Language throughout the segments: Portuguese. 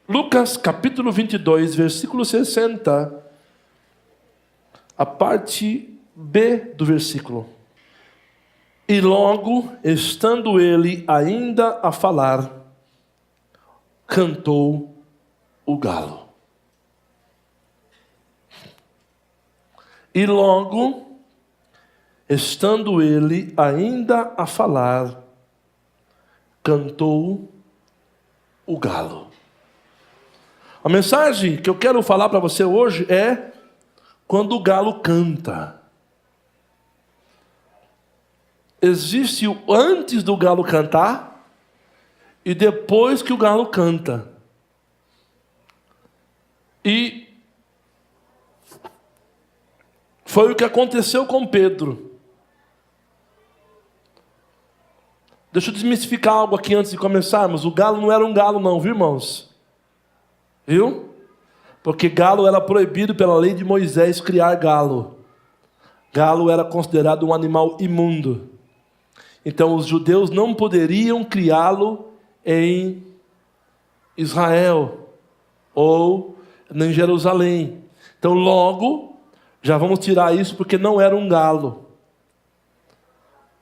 Lucas capítulo 22, versículo 60, a parte B do versículo. E logo, estando ele ainda a falar, cantou o galo. E logo, estando ele ainda a falar, cantou o galo. A mensagem que eu quero falar para você hoje é quando o galo canta. Existe o antes do galo cantar e depois que o galo canta. E foi o que aconteceu com Pedro. Deixa eu desmistificar algo aqui antes de começarmos. O galo não era um galo não, viu, irmãos? Viu? Porque galo era proibido pela lei de Moisés criar galo. Galo era considerado um animal imundo. Então os judeus não poderiam criá-lo em Israel ou em Jerusalém. Então logo, já vamos tirar isso porque não era um galo.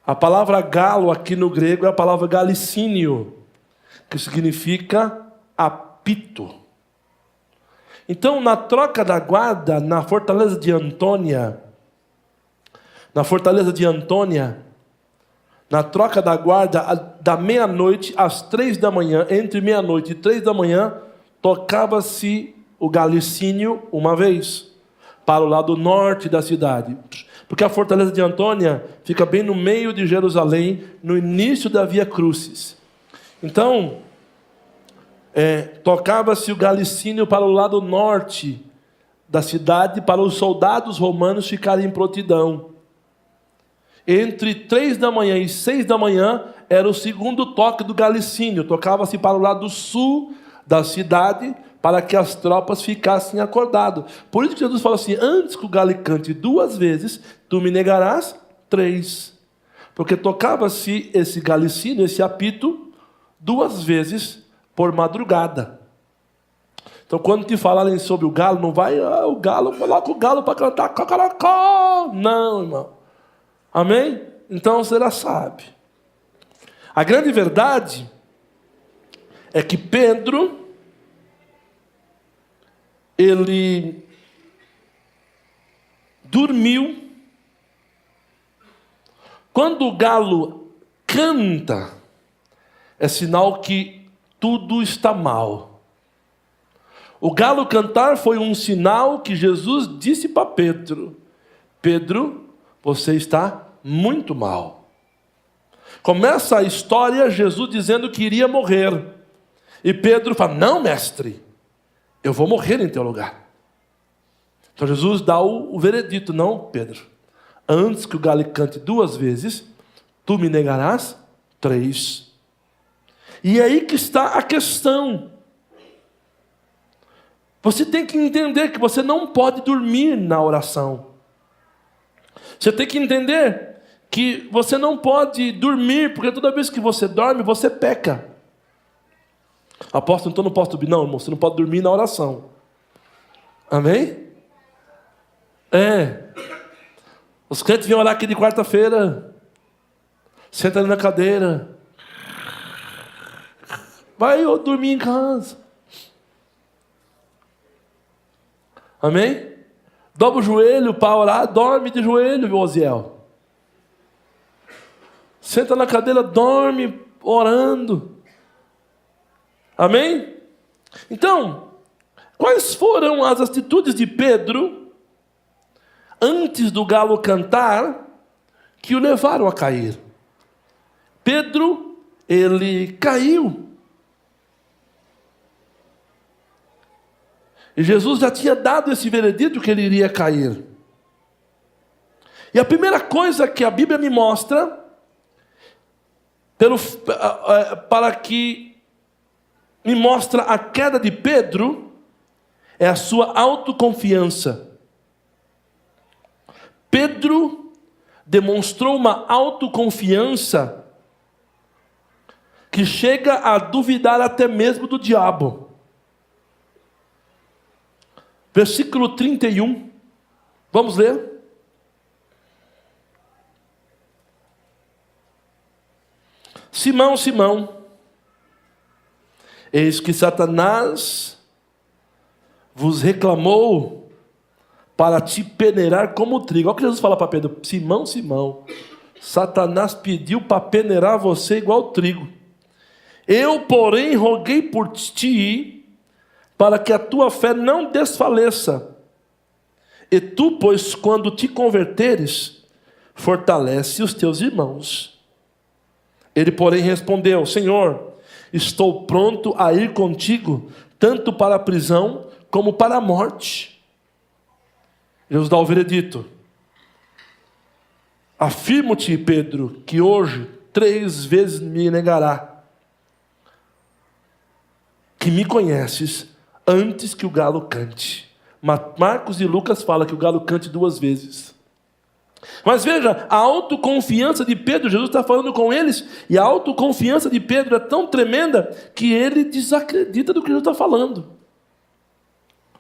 A palavra galo aqui no grego é a palavra galicínio, que significa apito. Então, na troca da guarda, na fortaleza de Antônia, na troca da guarda, da meia-noite às 3 da manhã, entre meia-noite e 3 da manhã, tocava-se o galicínio uma vez, para o lado norte da cidade. Porque a fortaleza de Antônia fica bem no meio de Jerusalém, no início da Via Crucis. Então, tocava-se o galicínio para o lado norte da cidade, para os soldados romanos ficarem em prontidão. Entre 3 da manhã e 6 da manhã era o segundo toque do galicínio. Tocava-se para o lado sul da cidade, para que as tropas ficassem acordadas. Por isso que Jesus fala assim: antes que o galo cante 2 vezes, tu me negarás 3. Porque tocava-se esse galicínio, esse apito, 2 vezes por madrugada. Então quando te falarem sobre o galo, não vai, o galo, coloca o galo para cantar cocorocó. Não, irmão. Amém? Então você já sabe. A grande verdade é que Pedro, ele dormiu. Quando o galo canta, é sinal que tudo está mal. O galo cantar foi um sinal que Jesus disse para Pedro: Pedro, você está muito mal. Começa a história Jesus dizendo que iria morrer. E Pedro fala: não, mestre, eu vou morrer em teu lugar. Então Jesus dá o veredito: não, Pedro, antes que o galo cante 2 vezes, tu me negarás 3. E é aí que está a questão. Você tem que entender que você não pode dormir na oração. Você tem que entender que você não pode dormir, porque toda vez que você dorme, você peca. Apóstolo, então não posso dormir? Não, irmão, você não pode dormir na oração. Amém? Os crentes vêm orar aqui de quarta-feira, senta ali na cadeira, vai eu dormir em casa. Amém? Dobra o joelho para orar, dorme de joelho, Osiel. Senta na cadeira, dorme orando. Amém? Então, quais foram as atitudes de Pedro antes do galo cantar que o levaram a cair? Pedro, ele caiu. E Jesus já tinha dado esse veredito que ele iria cair. E a primeira coisa que a Bíblia me mostra, para que me mostra a queda de Pedro, é a sua autoconfiança. Pedro demonstrou uma autoconfiança que chega a duvidar até mesmo do diabo. versículo 31. Vamos ler? Simão, Simão, eis que Satanás vos reclamou para te peneirar como trigo. Olha o que Jesus fala para Pedro: Simão, Simão, Satanás pediu para peneirar você igual trigo. Eu, porém, roguei por ti, para que a tua fé não desfaleça. E tu, pois, quando te converteres, fortalece os teus irmãos. Ele, porém, respondeu: Senhor, estou pronto a ir contigo, tanto para a prisão como para a morte. Jesus dá o veredito: afirmo-te, Pedro, que hoje 3 vezes me negará que me conheces antes que o galo cante. Marcos e Lucas falam que o galo cante 2 vezes. Mas veja, a autoconfiança de Pedro, Jesus está falando com eles, e a autoconfiança de Pedro é tão tremenda que ele desacredita do que Jesus está falando.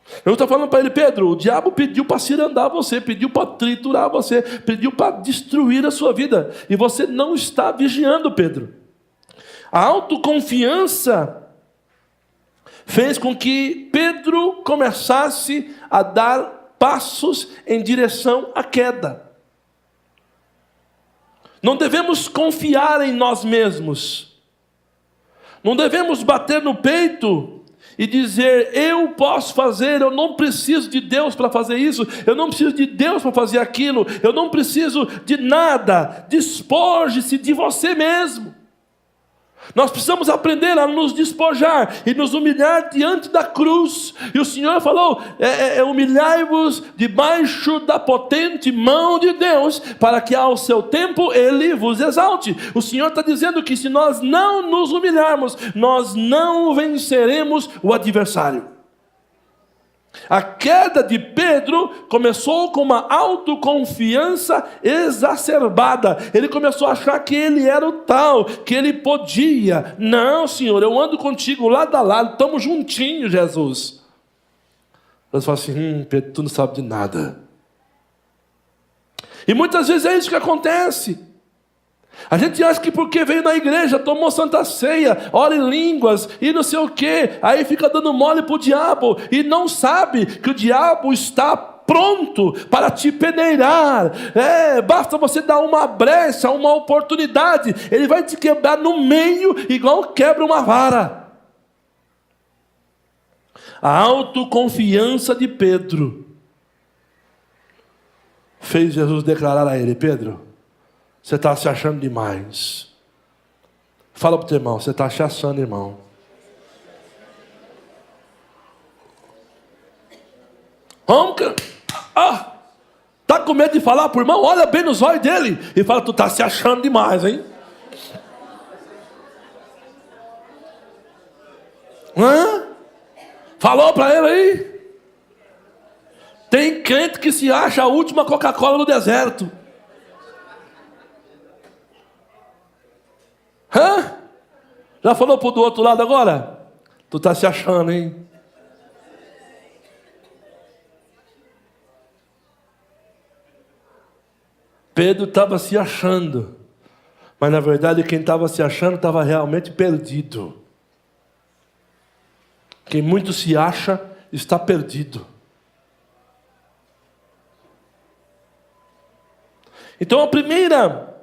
Jesus está falando para ele: Pedro, o diabo pediu para cirandar você, pediu para triturar você, pediu para destruir a sua vida, e você não está vigiando, Pedro. A autoconfiança fez com que Pedro começasse a dar passos em direção à queda. Não devemos confiar em nós mesmos. Não devemos bater no peito e dizer: eu posso fazer, eu não preciso de Deus para fazer isso, eu não preciso de Deus para fazer aquilo, eu não preciso de nada. Despoje-se de você mesmo. Nós precisamos aprender a nos despojar e nos humilhar diante da cruz. E o Senhor falou: humilhai-vos debaixo da potente mão de Deus, para que ao seu tempo Ele vos exalte. O Senhor está dizendo que se nós não nos humilharmos, nós não venceremos o adversário. A queda de Pedro começou com uma autoconfiança exacerbada. Ele começou a achar que ele era o tal, que ele podia. Não, Senhor, eu ando contigo lado a lado, estamos juntinhos, Jesus. Eles falam assim: Pedro, tu não sabe de nada. E muitas vezes é isso que acontece. A gente acha que porque veio na igreja, tomou santa ceia, ora em línguas e não sei o que, aí fica dando mole para o diabo, e não sabe que o diabo está pronto para te peneirar. Basta você dar uma brecha, uma oportunidade, ele vai te quebrar no meio, igual quebra uma vara. A autoconfiança de Pedro fez Jesus declarar a ele: Pedro, você está se achando demais. Fala para o teu irmão: você está se achando, irmão. Vamos, tá com medo de falar para o irmão? Olha bem nos olhos dele e fala: tu está se achando demais, hein? Falou para ele aí? Tem crente que se acha a última Coca-Cola no deserto. Já falou pro do outro lado agora? Tu tá se achando, hein? Pedro estava se achando, mas na verdade quem estava se achando estava realmente perdido. Quem muito se acha está perdido. Então a primeira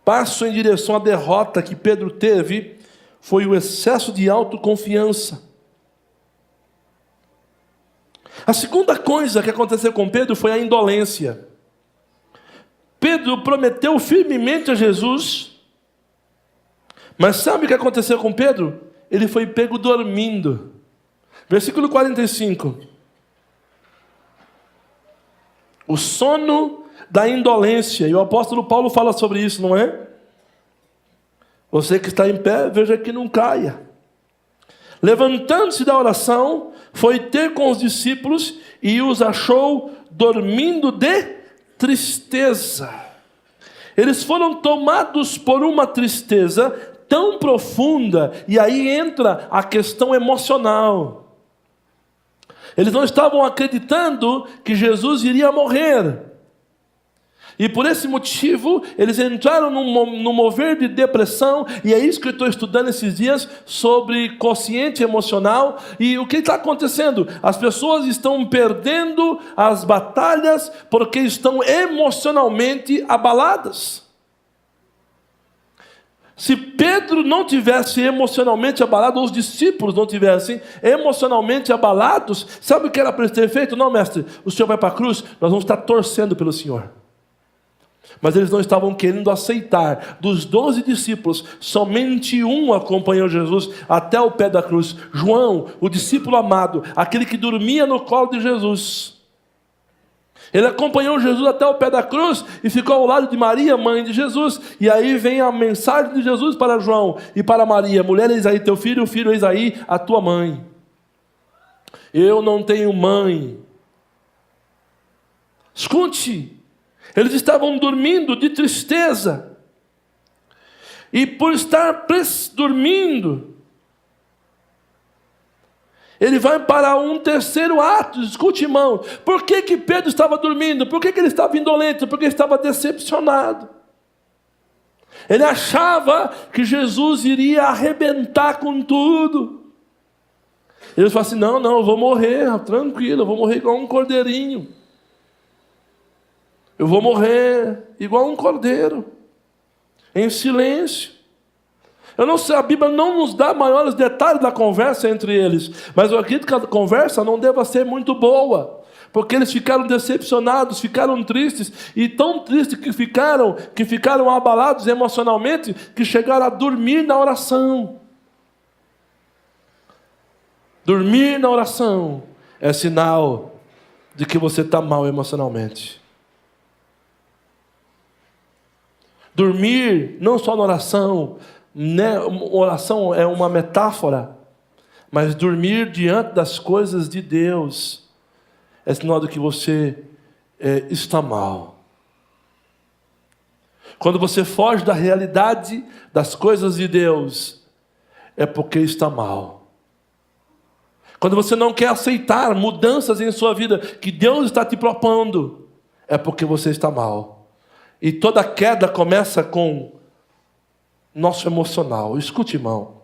passo em direção à derrota que Pedro teve foi o excesso de autoconfiança. A segunda coisa que aconteceu com Pedro foi a indolência. Pedro prometeu firmemente a Jesus, mas sabe o que aconteceu com Pedro? Ele foi pego dormindo. Versículo 45. O sono da indolência, e o apóstolo Paulo fala sobre isso, não é? Você que está em pé, veja que não caia. Levantando-se da oração, foi ter com os discípulos e os achou dormindo de tristeza. Eles foram tomados por uma tristeza tão profunda, e aí entra a questão emocional. Eles não estavam acreditando que Jesus iria morrer. E por esse motivo, eles entraram num mover de depressão, e é isso que eu estou estudando esses dias, sobre quociente emocional. E o que está acontecendo? As pessoas estão perdendo as batalhas porque estão emocionalmente abaladas. Se Pedro não tivesse emocionalmente abalado, ou os discípulos não tivessem emocionalmente abalados, sabe o que era para eles ter feito? Não, mestre, o senhor vai para a cruz, nós vamos estar torcendo pelo senhor. Mas eles não estavam querendo aceitar. Dos 12 discípulos, somente um acompanhou Jesus até o pé da cruz. João, o discípulo amado, aquele que dormia no colo de Jesus. Ele acompanhou Jesus até o pé da cruz e ficou ao lado de Maria, mãe de Jesus. E aí vem a mensagem de Jesus para João e para Maria: mulher, eis aí teu filho, filho, eis aí a tua mãe. Eu não tenho mãe. Escute. Eles estavam dormindo de tristeza. E por estar dormindo, ele vai para um terceiro ato. Escute, irmão. Por que Pedro estava dormindo? Por que ele estava indolente? Porque ele estava decepcionado. Ele achava que Jesus iria arrebentar com tudo. Ele falou assim: não, eu vou morrer, tranquilo, eu vou morrer igual um cordeirinho. Eu vou morrer igual um cordeiro, em silêncio. Eu não sei, a Bíblia não nos dá maiores detalhes da conversa entre eles, mas eu acredito que a conversa não deva ser muito boa, porque eles ficaram decepcionados, ficaram tristes, e tão tristes que ficaram abalados emocionalmente, que chegaram a dormir na oração. Dormir na oração é sinal de que você está mal emocionalmente. Dormir, não só na oração, né? Oração é uma metáfora, mas dormir diante das coisas de Deus é sinal de que você está mal. Quando você foge da realidade das coisas de Deus, é porque está mal. Quando você não quer aceitar mudanças em sua vida que Deus está te propondo, é porque você está mal. E toda queda começa com nosso emocional. Escute, irmão.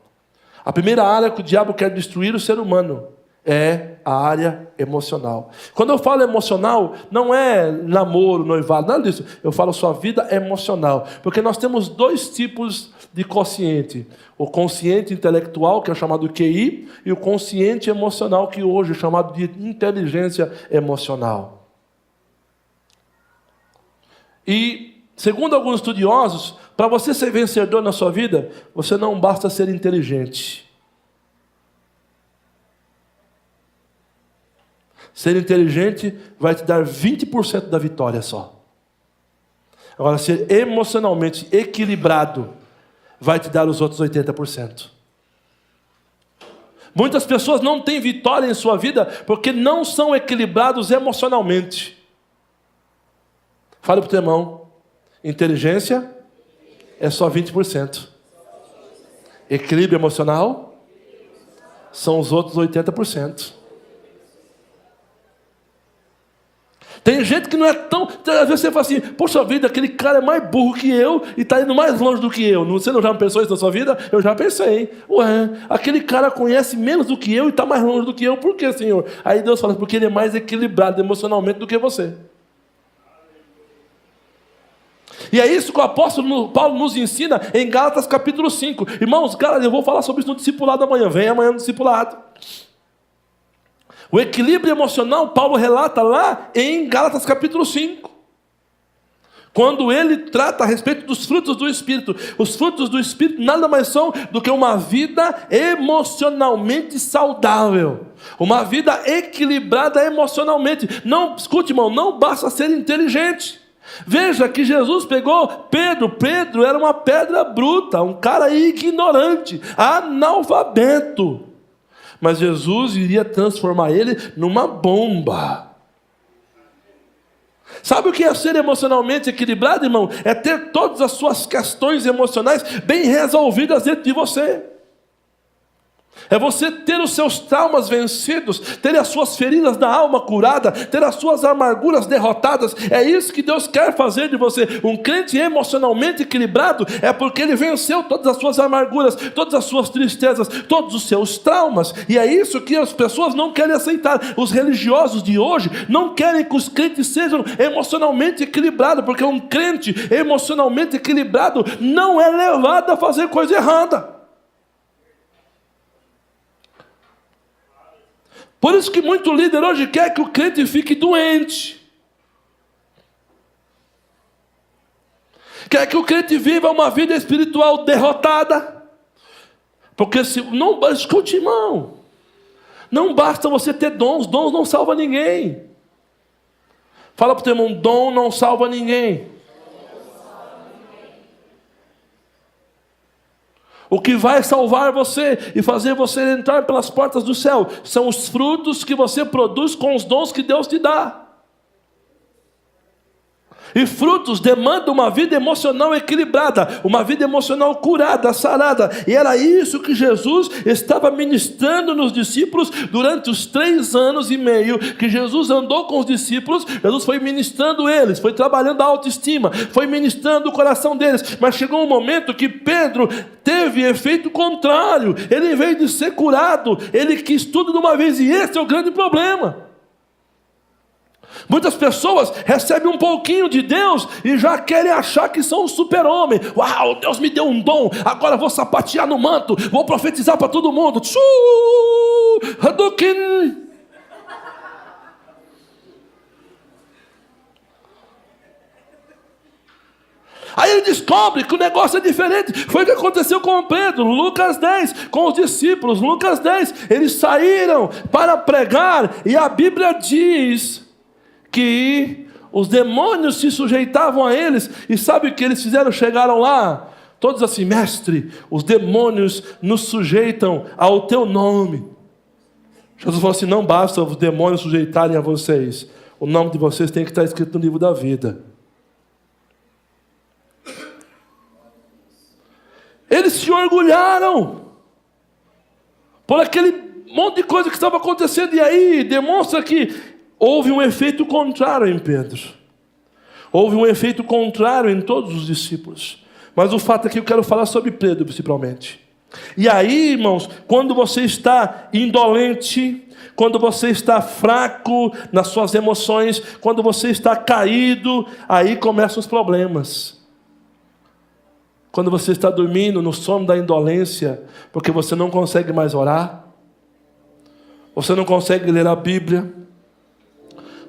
A primeira área que o diabo quer destruir o ser humano é a área emocional. Quando eu falo emocional, não é namoro, noivado, nada disso. Eu falo sua vida emocional. Porque nós temos dois tipos de consciente. O consciente intelectual, que é chamado QI, e o consciente emocional, que hoje é chamado de inteligência emocional. E, segundo alguns estudiosos, para você ser vencedor na sua vida, você não basta ser inteligente. Ser inteligente vai te dar 20% da vitória só. Agora, ser emocionalmente equilibrado vai te dar os outros 80%. Muitas pessoas não têm vitória em sua vida porque não são equilibrados emocionalmente. Fale para o teu irmão: inteligência é só 20%. Equilíbrio emocional são os outros 80%. Tem gente que não é tão... Às vezes você fala assim: poxa vida, aquele cara é mais burro que eu e está indo mais longe do que eu. Você não já pensou isso na sua vida? Eu já pensei. Ué, aquele cara conhece menos do que eu e está mais longe do que eu. Por quê, Senhor? Aí Deus fala: porque ele é mais equilibrado emocionalmente do que você. E é isso que o apóstolo Paulo nos ensina em Gálatas capítulo 5. Irmãos, eu vou falar sobre isso no discipulado amanhã. Vem amanhã no discipulado. O equilíbrio emocional, Paulo relata lá em Gálatas capítulo 5. Quando ele trata a respeito dos frutos do Espírito. Os frutos do Espírito nada mais são do que uma vida emocionalmente saudável. Uma vida equilibrada emocionalmente. Não, escute, irmão, não basta ser inteligente. Veja que Jesus pegou Pedro. Pedro era uma pedra bruta, um cara ignorante, analfabeto. Mas Jesus iria transformar ele numa bomba. Sabe o que é ser emocionalmente equilibrado, irmão? É ter todas as suas questões emocionais bem resolvidas dentro de você. É você ter os seus traumas vencidos, ter as suas feridas da alma curadas, ter as suas amarguras derrotadas. É isso que Deus quer fazer de você. Um crente emocionalmente equilibrado é porque ele venceu todas as suas amarguras, todas as suas tristezas, todos os seus traumas. E é isso que as pessoas não querem aceitar. Os religiosos de hoje não querem que os crentes sejam emocionalmente equilibrados, porque um crente emocionalmente equilibrado não é levado a fazer coisa errada. Por isso que muito líder hoje quer que o crente fique doente. Quer que o crente viva uma vida espiritual derrotada. Porque se não, escute, irmão, não basta você ter dons não salvam ninguém. Fala para o teu irmão, dom não salva ninguém. O que vai salvar você e fazer você entrar pelas portas do céu são os frutos que você produz com os dons que Deus te dá. E frutos demandam uma vida emocional equilibrada, uma vida emocional curada, sarada. E era isso que Jesus estava ministrando nos discípulos durante os 3 anos e meio que Jesus andou com os discípulos. Jesus foi ministrando eles, foi trabalhando a autoestima, foi ministrando o coração deles. Mas chegou um momento que Pedro teve efeito contrário. Ele, em vez de ser curado, ele quis tudo de uma vez. E esse é o grande problema. Muitas pessoas recebem um pouquinho de Deus e já querem achar que são um super-homem. Uau, Deus me deu um dom, agora vou sapatear no manto, vou profetizar para todo mundo. Hadouken! Aí ele descobre que o negócio é diferente. Foi o que aconteceu com Pedro, Lucas 10, com os discípulos, Lucas 10. Eles saíram para pregar e a Bíblia diz que os demônios se sujeitavam a eles. E sabe o que eles fizeram? Chegaram lá, todos assim: mestre, os demônios nos sujeitam ao teu nome. Jesus falou assim: não basta os demônios sujeitarem a vocês, o nome de vocês tem que estar escrito no livro da vida. Eles se orgulharam por aquele monte de coisa que estava acontecendo. E aí demonstra que houve um efeito contrário em Pedro. Houve um efeito contrário em todos os discípulos. Mas o fato é que eu quero falar sobre Pedro principalmente. E aí, irmãos, quando você está indolente, quando você está fraco nas suas emoções, quando você está caído, aí começam os problemas. Quando você está dormindo no sono da indolência, porque você não consegue mais orar, você não consegue ler a Bíblia,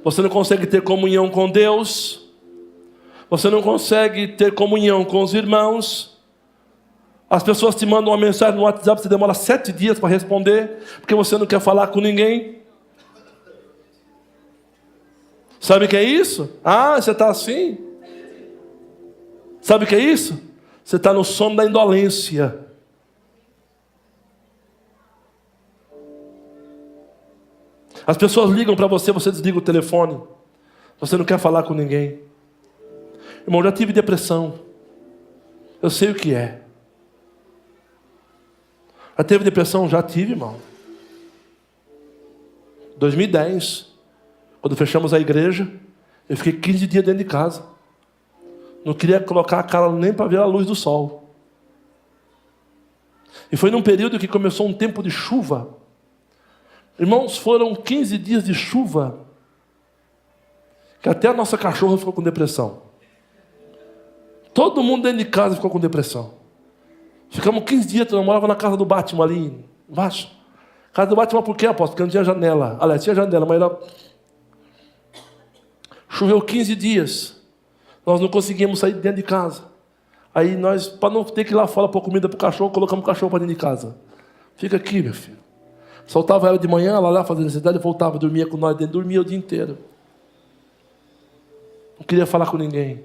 você não consegue ter comunhão com Deus, você não consegue ter comunhão com os irmãos. As pessoas te mandam uma mensagem no WhatsApp, você demora 7 dias para responder, porque você não quer falar com ninguém. Sabe o que é isso? Ah, você está assim? Sabe o que é isso? Você está no sono da indolência. As pessoas ligam para você, você desliga o telefone. Você não quer falar com ninguém. Irmão, já tive depressão. Eu sei o que é. Já teve depressão? Já tive, irmão. 2010, quando fechamos a igreja, eu fiquei 15 dias dentro de casa. Não queria colocar a cara nem para ver a luz do sol. E foi num período que começou um tempo de chuva. Irmãos, foram 15 dias de chuva que até a nossa cachorra ficou com depressão. Todo mundo dentro de casa ficou com depressão. Ficamos 15 dias, eu morava na casa do Batman ali embaixo. Casa do Batman por quê, apóstolo? Porque não tinha janela. Aliás, tinha janela, mas era... Choveu 15 dias. Nós não conseguíamos sair de dentro de casa. Aí nós, para não ter que ir lá fora pôr comida para o cachorro, colocamos o cachorro para dentro de casa. Fica aqui, meu filho. Soltava ela de manhã, ela lá fazendo necessidade, voltava, dormia com nós dentro, dormia o dia inteiro. Não queria falar com ninguém.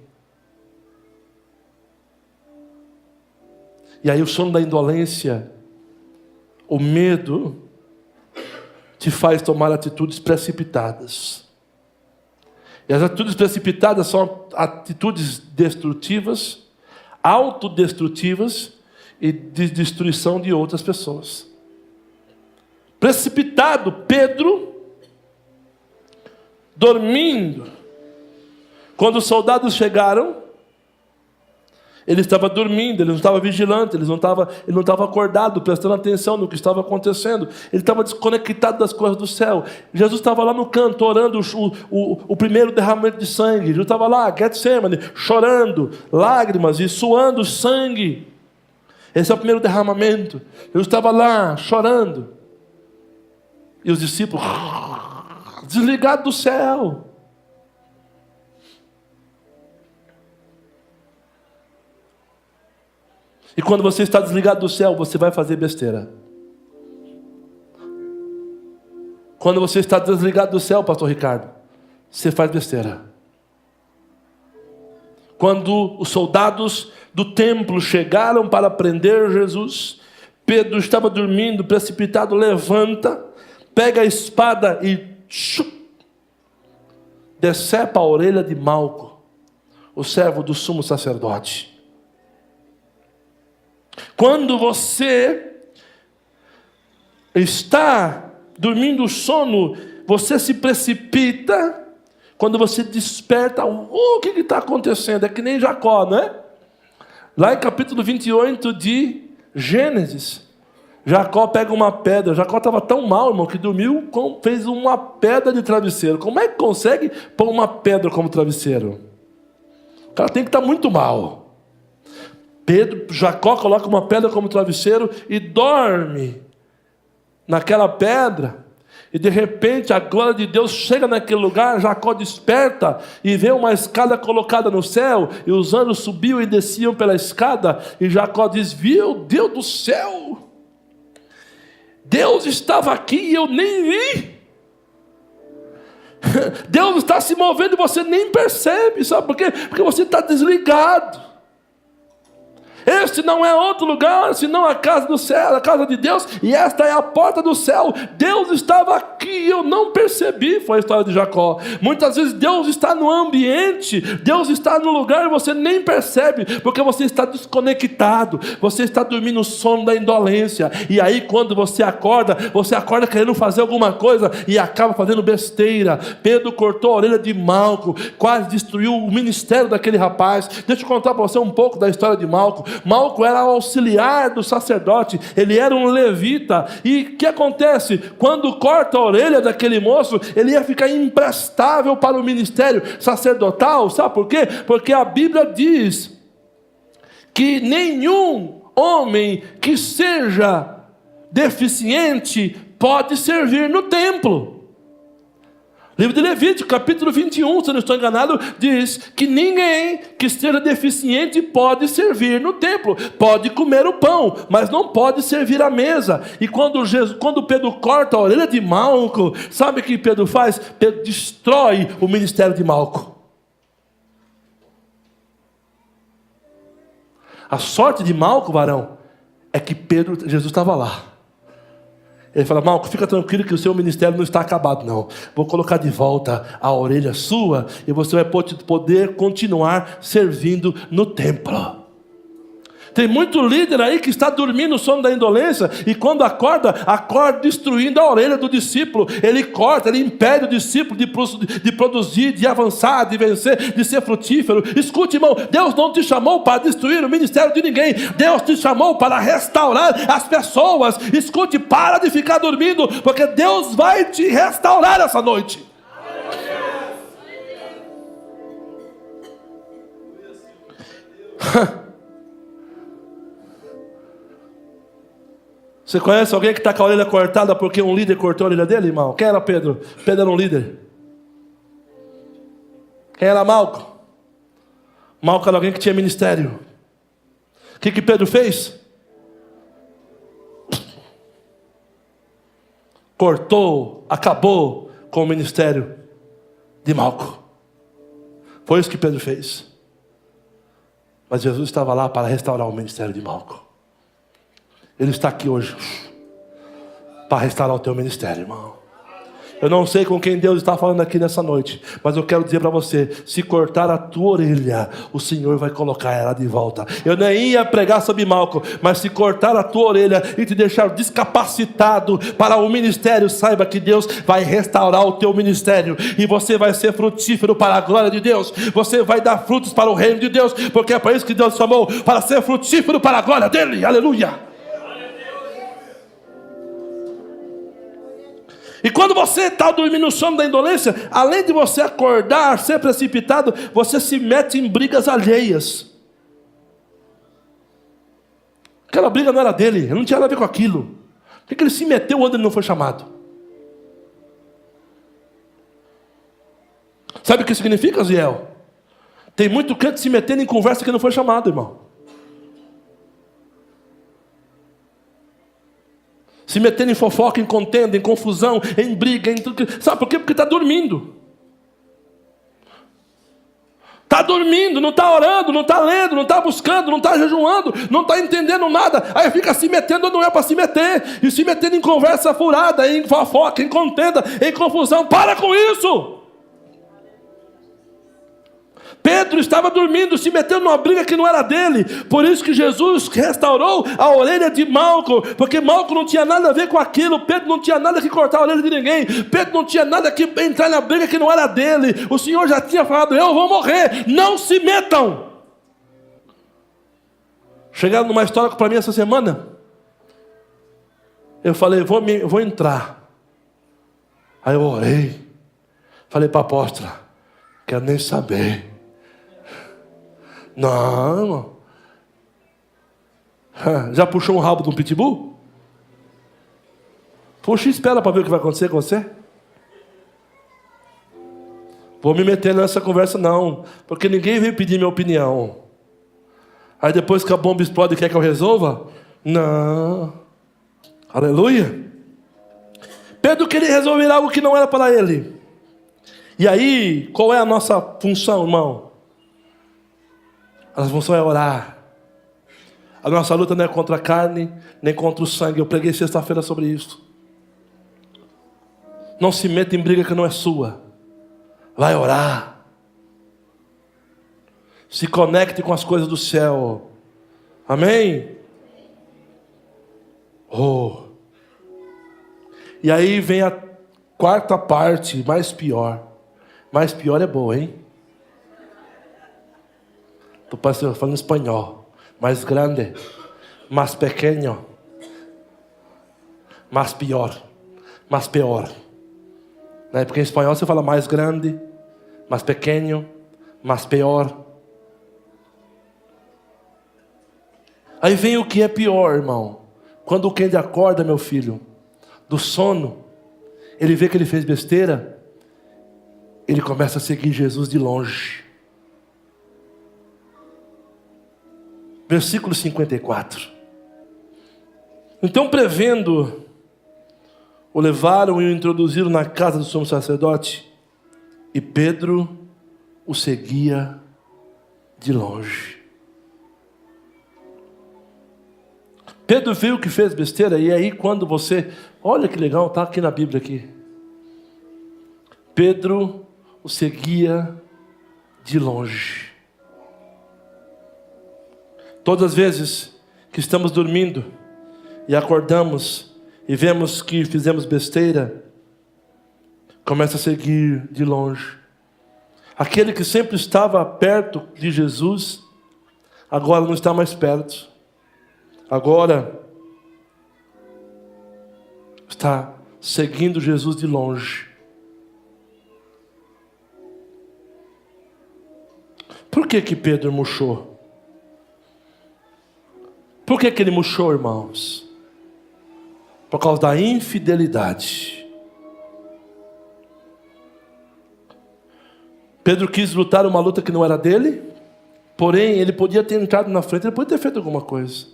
E aí o sono da indolência, o medo, te faz tomar atitudes precipitadas. E as atitudes precipitadas são atitudes destrutivas, autodestrutivas e de destruição de outras pessoas. Precipitado, Pedro, dormindo. Quando os soldados chegaram, ele estava dormindo, ele não estava vigilante, ele não estava acordado, prestando atenção no que estava acontecendo. Ele estava desconectado das coisas do céu. Jesus estava lá no canto, orando o primeiro derramamento de sangue. Jesus estava lá, Getsemane, chorando, lágrimas e suando sangue. Esse é o primeiro derramamento. Jesus estava lá, chorando. E os discípulos, desligados do céu. E quando você está desligado do céu, você vai fazer besteira. Quando você está desligado do céu, pastor Ricardo, você faz besteira. Quando os soldados do templo chegaram para prender Jesus, Pedro estava dormindo, precipitado, levanta, pega a espada e decepa a orelha de Malco, o servo do sumo sacerdote. Quando você está dormindo o sono, você se precipita. Quando você desperta, o que está acontecendo? É que nem Jacó, não é? Lá em capítulo 28 de Gênesis, Jacó pega uma pedra. Jacó estava tão mal, irmão, que dormiu, fez uma pedra de travesseiro. Como é que consegue pôr uma pedra como travesseiro? O cara tem que estar muito mal. Jacó coloca uma pedra como travesseiro e dorme naquela pedra. E de repente a glória de Deus chega naquele lugar. Jacó desperta e vê uma escada colocada no céu, e os anjos subiam e desciam pela escada. E Jacó diz: meu Deus do céu, Deus estava aqui e eu nem vi. Deus está se movendo e você nem percebe. Sabe por quê? Porque você está desligado. Este não é outro lugar senão a casa do céu, a casa de Deus, e esta é a porta do céu. Deus estava aqui e eu não percebi. Foi a história de Jacó. Muitas vezes Deus está no ambiente, Deus está no lugar e você nem percebe, porque você está desconectado, você está dormindo o sono da indolência. E aí quando você acorda querendo fazer alguma coisa e acaba fazendo besteira. Pedro cortou a orelha de Malco, quase destruiu o ministério daquele rapaz. Deixa eu contar para você um pouco da história de Malco. Malco era o auxiliar do sacerdote, ele era um levita. E o que acontece? Quando corta a orelha daquele moço, ele ia ficar imprestável para o ministério sacerdotal. Sabe por quê? Porque a Bíblia diz que nenhum homem que seja deficiente pode servir no templo. Livro de Levítico, capítulo 21, se eu não estou enganado, diz que ninguém que esteja deficiente pode servir no templo. Pode comer o pão, mas não pode servir à mesa. E quando Pedro corta a orelha de Malco, sabe o que Pedro faz? Pedro destrói o ministério de Malco. A sorte de Malco, varão, é que Jesus estava lá. Ele fala: Malco, fica tranquilo que o seu ministério não está acabado, não. Vou colocar de volta a orelha sua e você vai poder continuar servindo no templo. Tem muito líder aí que está dormindo o sono da indolência, e quando acorda destruindo a orelha do discípulo. Ele corta, ele impede o discípulo de produzir, de avançar, de vencer, de ser frutífero. Escute, irmão, Deus não te chamou para destruir o ministério de ninguém. Deus te chamou para restaurar as pessoas. Escute, para de ficar dormindo, porque Deus vai te restaurar essa noite. Você conhece alguém que está com a orelha cortada porque um líder cortou a orelha dele, irmão? Quem era Pedro? Pedro era um líder. Quem era Malco? Malco era alguém que tinha ministério. O que Pedro fez? Cortou, acabou com o ministério de Malco. Foi isso que Pedro fez. Mas Jesus estava lá para restaurar o ministério de Malco. Ele está aqui hoje para restaurar o teu ministério, irmão. Eu não sei com quem Deus está falando aqui nessa noite, mas eu quero dizer para você, se cortar a tua orelha, o Senhor vai colocar ela de volta. Eu nem ia pregar sobre Malco, mas se cortar a tua orelha e te deixar descapacitado para o ministério, saiba que Deus vai restaurar o teu ministério, e você vai ser frutífero para a glória de Deus. Você vai dar frutos para o reino de Deus, porque é para isso que Deus chamou, para ser frutífero para a glória dele. Aleluia. E quando você está dormindo no sono da indolência, além de você acordar, ser precipitado, você se mete em brigas alheias. Aquela briga não era dele, ele não tinha nada a ver com aquilo. Por que ele se meteu onde ele não foi chamado? Sabe o que significa, Ziel? Tem muito crente se metendo em conversa que não foi chamado, irmão. Se metendo em fofoca, em contenda, em confusão, em briga, em tudo. Sabe por quê? Porque está dormindo. Está dormindo, não está orando, não está lendo, não está buscando, não está jejuando, não está entendendo nada. Aí fica se metendo onde não é para se meter. E se metendo em conversa furada, em fofoca, em contenda, em confusão. Para com isso! Pedro estava dormindo, se metendo numa briga que não era dele. Por isso que Jesus restaurou a orelha de Malco, porque Malco não tinha nada a ver com aquilo. Pedro não tinha nada que cortar a orelha de ninguém. Pedro não tinha nada que entrar na briga que não era dele. O Senhor já tinha falado: eu vou morrer, não se metam. Chegaram numa história para mim essa semana. Eu falei: vou entrar. Aí eu orei. Falei para a apóstola: quero nem saber. Não, irmão. Já puxou um rabo de um pitbull? Puxa e espera para ver o que vai acontecer com você. Vou me meter nessa conversa não, porque ninguém veio pedir minha opinião. Aí depois que a bomba explode, quer que eu resolva? Não. Aleluia. Pedro queria resolver algo que não era para ele. E aí, qual é a nossa função, irmão? A nossa função é orar. A nossa luta não é contra a carne, nem contra o sangue. Eu preguei sexta-feira sobre isso. Não se meta em briga que não é sua. Vai orar. Se conecte com as coisas do céu. Amém? Oh. E aí vem a quarta parte, mais pior. Mais pior é boa, hein? Estou falando espanhol. Mais grande, mais pequeno, mais pior, mais pior. Né? Porque em espanhol você fala mais grande, mais pequeno, mais pior. Aí vem o que é pior, irmão. Quando o crente acorda, meu filho, do sono, ele vê que ele fez besteira, ele começa a seguir Jesus de longe. Versículo 54. Então, prevendo, o levaram e o introduziram na casa do sumo sacerdote, e Pedro o seguia de longe. Pedro viu que fez besteira, e aí quando você... Olha que legal, está aqui na Bíblia aqui. Pedro o seguia de longe. Todas as vezes que estamos dormindo e acordamos e vemos que fizemos besteira, começa a seguir de longe. Aquele que sempre estava perto de Jesus, agora não está mais perto. Agora está seguindo Jesus de longe. Por que Pedro murchou? Por que ele murchou, irmãos? Por causa da infidelidade. Pedro quis lutar uma luta que não era dele, porém ele podia ter entrado na frente, ele podia ter feito alguma coisa.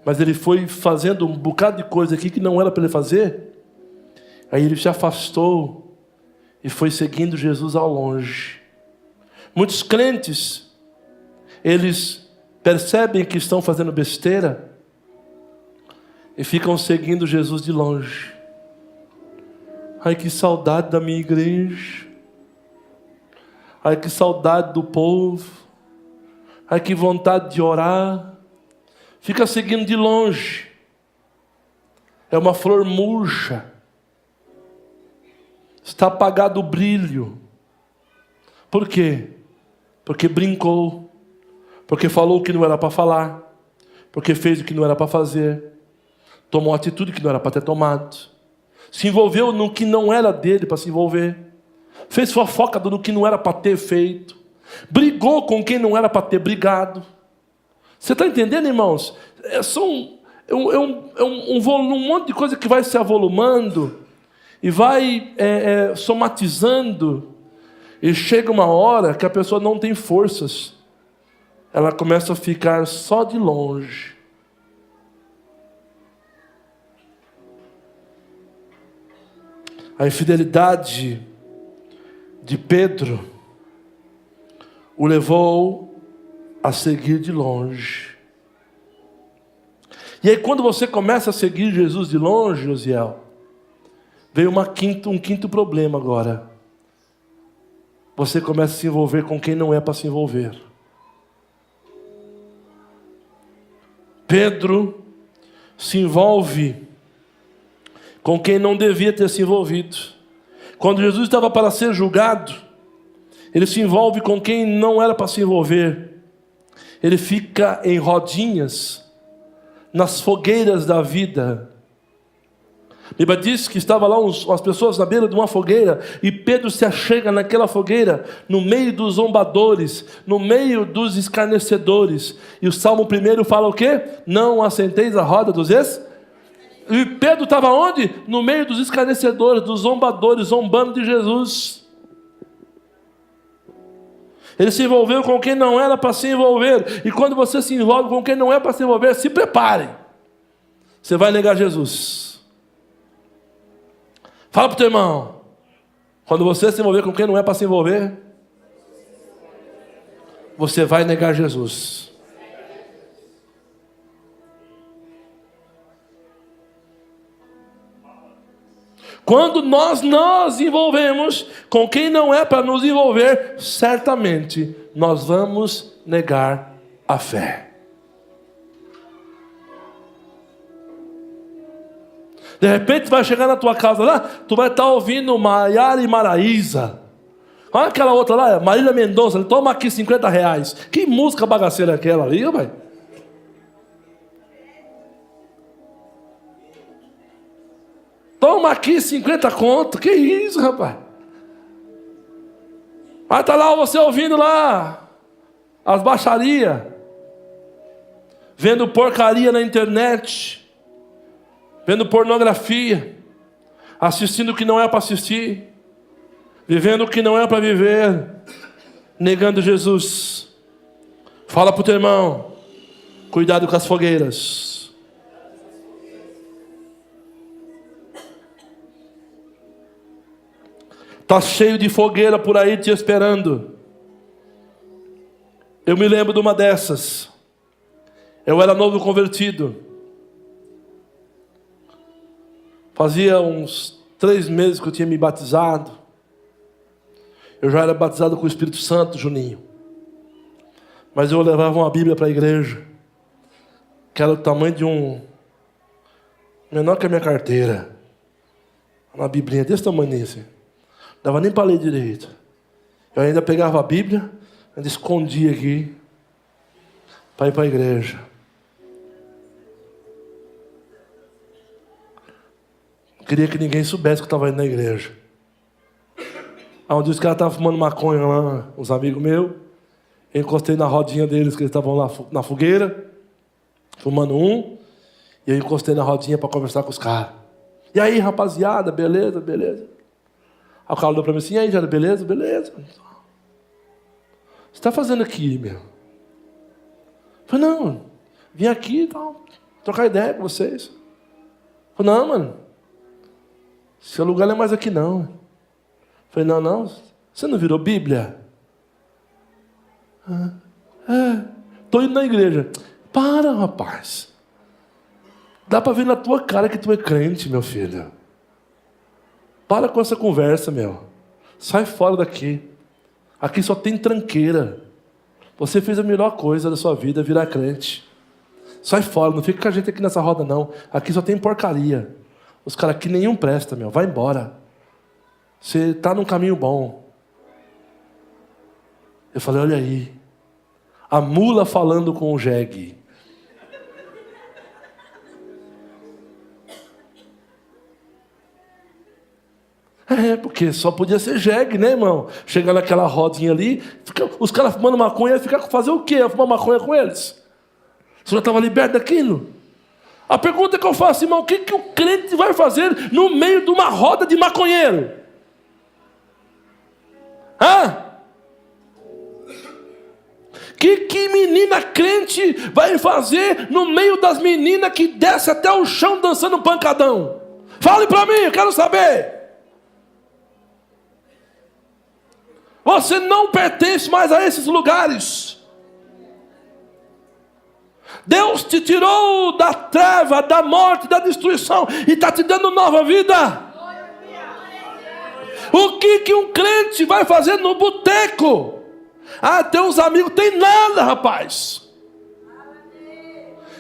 Mas ele foi fazendo um bocado de coisa aqui que não era para ele fazer. Aí ele se afastou e foi seguindo Jesus ao longe. Muitos crentes, eles percebem que estão fazendo besteira e ficam seguindo Jesus de longe. Ai, que saudade da minha igreja. Ai, que saudade do povo. Ai, que vontade de orar. Fica seguindo de longe. É uma flor murcha. Está apagado o brilho. Por quê? Porque brincou. Porque falou o que não era para falar. Porque fez o que não era para fazer. Tomou atitude que não era para ter tomado. Se envolveu no que não era dele para se envolver. Fez fofoca do que não era para ter feito. Brigou com quem não era para ter brigado. Você está entendendo, irmãos? Um monte de coisa que vai se avolumando e vai somatizando. E chega uma hora que a pessoa não tem forças. Ela começa a ficar só de longe. A infidelidade de Pedro o levou a seguir de longe. E aí quando você começa a seguir Jesus de longe, Josiel, veio um quinto problema agora. Você começa a se envolver com quem não é para se envolver. Pedro se envolve com quem não devia ter se envolvido. Quando Jesus estava para ser julgado, ele se envolve com quem não era para se envolver. Ele fica em rodinhas, nas fogueiras da vida. A Bíblia diz que estava lá umas pessoas na beira de uma fogueira, e Pedro se achega naquela fogueira, no meio dos zombadores, no meio dos escarnecedores. E o Salmo 1 fala o quê? Não assenteis a roda dos E Pedro estava onde? No meio dos escarnecedores, dos zombadores, zombando de Jesus. Ele se envolveu com quem não era para se envolver. E quando você se envolve com quem não é para se envolver, se prepare. Você vai negar Jesus. Fala para o teu irmão. Quando você se envolver com quem não é para se envolver, você vai negar Jesus. Quando nós nos envolvemos com quem não é para nos envolver, certamente nós vamos negar a fé. De repente vai chegar na tua casa lá, tu vai estar ouvindo Maiara e Maraísa. Olha aquela outra lá, Marília Mendonça, toma aqui R$50. Que música bagaceira é aquela ali, vai? Toma aqui 50 conto. Que isso, rapaz? Vai estar lá você ouvindo lá as baixarias, vendo porcaria na internet, vendo pornografia, assistindo o que não é para assistir, vivendo o que não é para viver, negando Jesus. Fala para o teu irmão, cuidado com as fogueiras. Está cheio de fogueira por aí te esperando. Eu me lembro de uma dessas. Eu era novo convertido. Fazia uns 3 meses que eu tinha me batizado. Eu já era batizado com o Espírito Santo, Juninho. Mas eu levava uma Bíblia para a igreja, que era do tamanho de menor que a minha carteira. Uma biblinha desse tamanho assim. Não dava nem para ler direito. Eu ainda pegava a Bíblia, ainda escondia aqui, para ir para a igreja. Não queria que ninguém soubesse que eu estava indo na igreja. Aí um dia os caras estavam fumando maconha lá, uns amigos meus. Eu encostei na rodinha deles, que eles estavam lá na fogueira, fumando um. E eu encostei na rodinha para conversar com os caras. E aí, rapaziada, beleza, beleza. Aí o cara olhou para mim assim, e aí, Jara, beleza, beleza. O que você está fazendo aqui, meu? Eu falei, não, vim aqui e tal, trocar ideia com vocês. Eu falei, não, mano, seu lugar não é mais aqui não. Eu falei, não, você não virou Bíblia? Estou indo na igreja. Para, rapaz. Dá para ver na tua cara que tu é crente, meu filho. Para com essa conversa, meu. Sai fora daqui. Aqui só tem tranqueira. Você fez a melhor coisa da sua vida, virar crente. Sai fora, não fica com a gente aqui nessa roda, não. Aqui só tem porcaria. Os caras aqui nenhum presta, meu. Vai embora. Você está num caminho bom. Eu falei, olha aí. A mula falando com o jegue. Porque só podia ser jegue, né, irmão? Chegar naquela rodinha ali, os caras fumando maconha, fazer o quê? Fumar maconha com eles? Você já estava liberto daquilo? A pergunta que eu faço, irmão, o que o crente vai fazer no meio de uma roda de maconheiro? Que menina crente vai fazer no meio das meninas que desce até o chão dançando pancadão? Fale para mim, eu quero saber. Você não pertence mais a esses lugares. Deus te tirou da treva, da morte, da destruição e está te dando nova vida. O que um crente vai fazer no boteco? Tem uns amigos, tem nada, rapaz.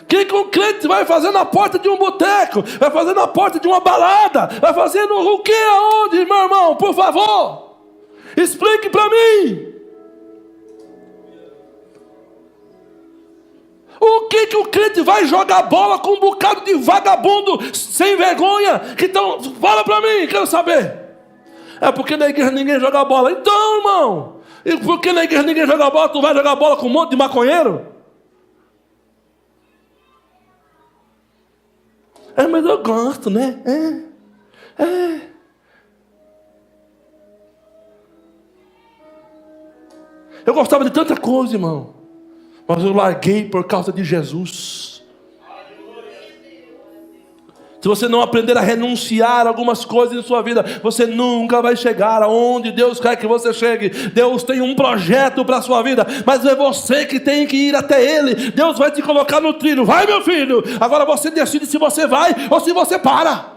O que um crente vai fazer na porta de um boteco? Vai fazer na porta de uma balada? Vai fazer o que, aonde, meu irmão? Por favor. Explique para mim. O que o crente vai jogar bola com um bocado de vagabundo sem vergonha? Então, fala para mim, quero saber. Porque na igreja ninguém joga bola. Então, irmão, e porque na igreja ninguém joga bola, tu vai jogar bola com um monte de maconheiro? Mas eu gosto, né? Eu gostava de tanta coisa, irmão. Mas eu larguei por causa de Jesus. Se você não aprender a renunciar a algumas coisas em sua vida, você nunca vai chegar aonde Deus quer que você chegue. Deus tem um projeto para a sua vida, mas é você que tem que ir até Ele. Deus vai te colocar no trilho. Vai, meu filho. Agora você decide se você vai ou se você para.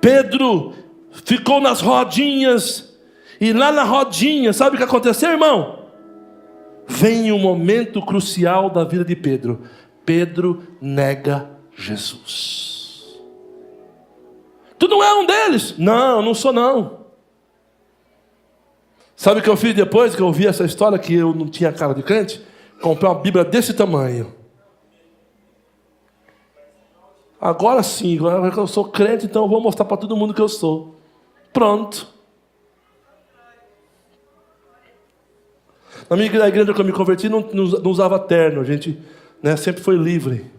Pedro ficou nas rodinhas. E lá na rodinha, sabe o que aconteceu, irmão? Vem um momento crucial da vida de Pedro. Pedro nega Jesus. Tu não é um deles? Não, não sou não. Sabe o que eu fiz depois que eu ouvi essa história, que eu não tinha cara de crente? Comprei uma Bíblia desse tamanho. Agora sim, agora que eu sou crente, então eu vou mostrar para todo mundo que eu sou. Pronto. Na minha igreja que eu me converti, não usava terno. A gente, sempre foi livre.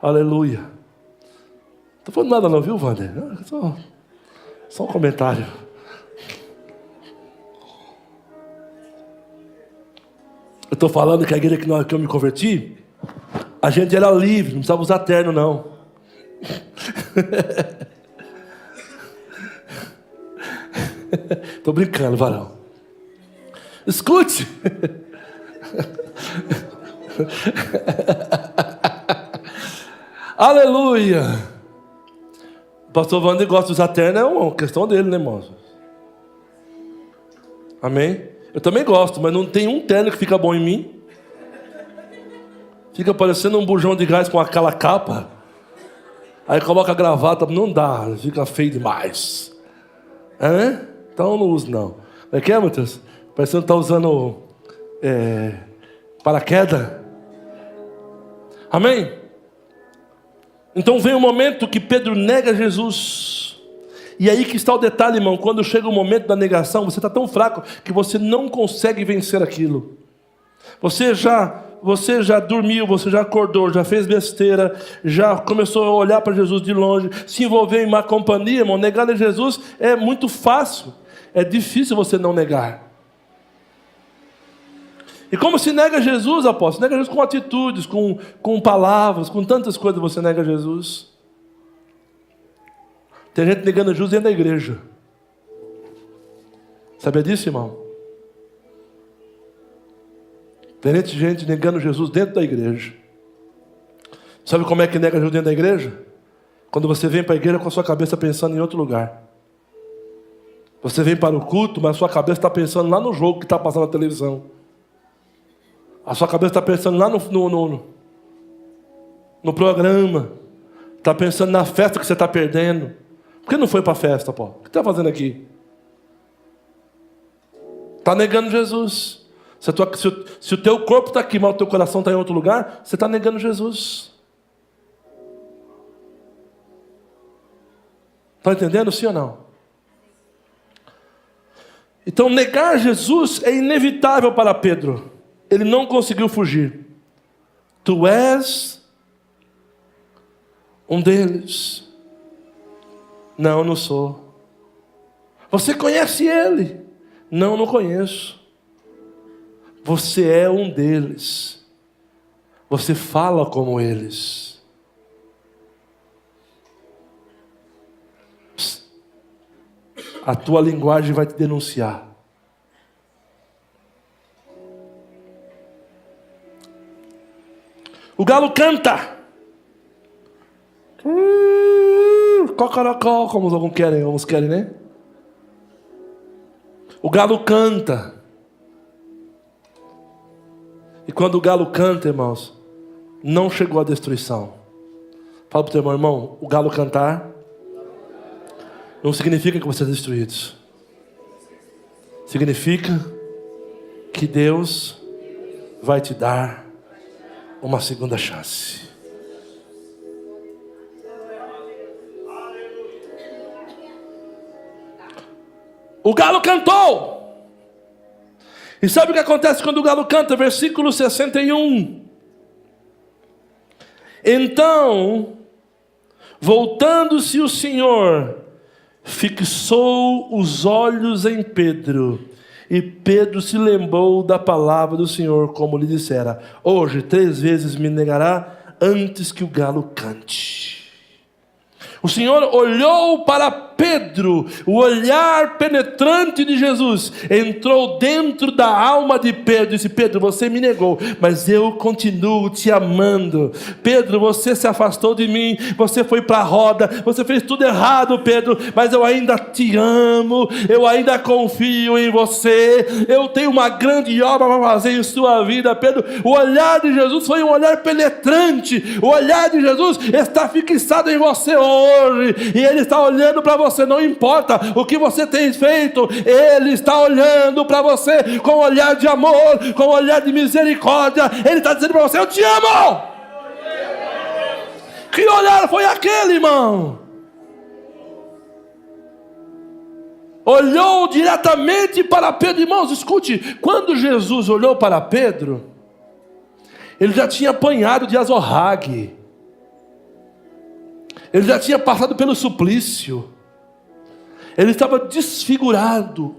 Aleluia. Não estou falando nada não, viu, Wander? Só um comentário. Eu estou falando que a igreja que eu me converti, a gente era livre, não precisava usar terno, não. Estou brincando, varão. Escute. Aleluia. O pastor Wander gosta de usar terno, é uma questão dele, né, irmãos? Amém? Eu também gosto, mas não tem um terno que fica bom em mim. Fica parecendo um bujão de gás com aquela capa. Aí coloca a gravata, não dá, fica feio demais. Então não uso não. É que é, Matheus? Parecendo que está usando paraquedas. Amém? Então vem o momento que Pedro nega Jesus. E aí que está o detalhe, irmão. Quando chega o momento da negação, você está tão fraco que você não consegue vencer aquilo. Você já dormiu, você já acordou, já fez besteira, já começou a olhar para Jesus de longe, se envolveu em má companhia, irmão. Negar a Jesus é muito fácil. É difícil você não negar. E como se nega Jesus, apóstolo? Nega Jesus com atitudes, com palavras, com tantas coisas você nega Jesus. Tem gente negando Jesus dentro da igreja. Sabia disso, irmão? Tem gente negando Jesus dentro da igreja. Sabe como é que nega Jesus dentro da igreja? Quando você vem para a igreja com a sua cabeça pensando em outro lugar. Você vem para o culto, mas a sua cabeça está pensando lá no jogo que está passando na televisão. A sua cabeça está pensando lá no programa. Está pensando na festa que você está perdendo. Por que não foi para a festa, pô? O que está fazendo aqui? Está negando Jesus. Se o teu corpo está aqui, mas o teu coração está em outro lugar, você está negando Jesus. Está entendendo, sim ou não? Então, negar Jesus é inevitável para Pedro. Ele não conseguiu fugir. Tu és um deles. Não, não sou. Você conhece ele? Não, não conheço. Você é um deles. Você fala como eles. A tua linguagem vai te denunciar. O galo canta. Cocorocó, como alguns querem, né? O galo canta. E quando o galo canta, irmãos, não chegou a destruição. Fala para o teu irmão, o galo cantar não significa que você é destruído. Significa que Deus vai te dar uma segunda chance. O galo cantou. E sabe o que acontece quando o galo canta? Versículo 61. Então, voltando-se o Senhor, fixou os olhos em Pedro, e Pedro se lembrou da palavra do Senhor, como lhe dissera: hoje 3 vezes me negará antes que o galo cante. O Senhor olhou para Pedro, o olhar penetrante de Jesus entrou dentro da alma de Pedro e disse: Pedro, você me negou, mas eu continuo te amando. Pedro, você se afastou de mim, você foi para a roda, você fez tudo errado, Pedro, mas eu ainda te amo, eu ainda confio em você, eu tenho uma grande obra para fazer em sua vida, Pedro. O olhar de Jesus foi um olhar penetrante, o olhar de Jesus está fixado em você hoje, e Ele está olhando para você, não importa o que você tem feito, Ele está olhando para você com um olhar de amor, com um olhar de misericórdia. Ele está dizendo para você: eu te amo. Que olhar foi aquele, irmão? Olhou diretamente para Pedro. Irmãos, escute, quando Jesus olhou para Pedro, ele já tinha apanhado de azorrague, ele já tinha passado pelo suplício, ele estava desfigurado,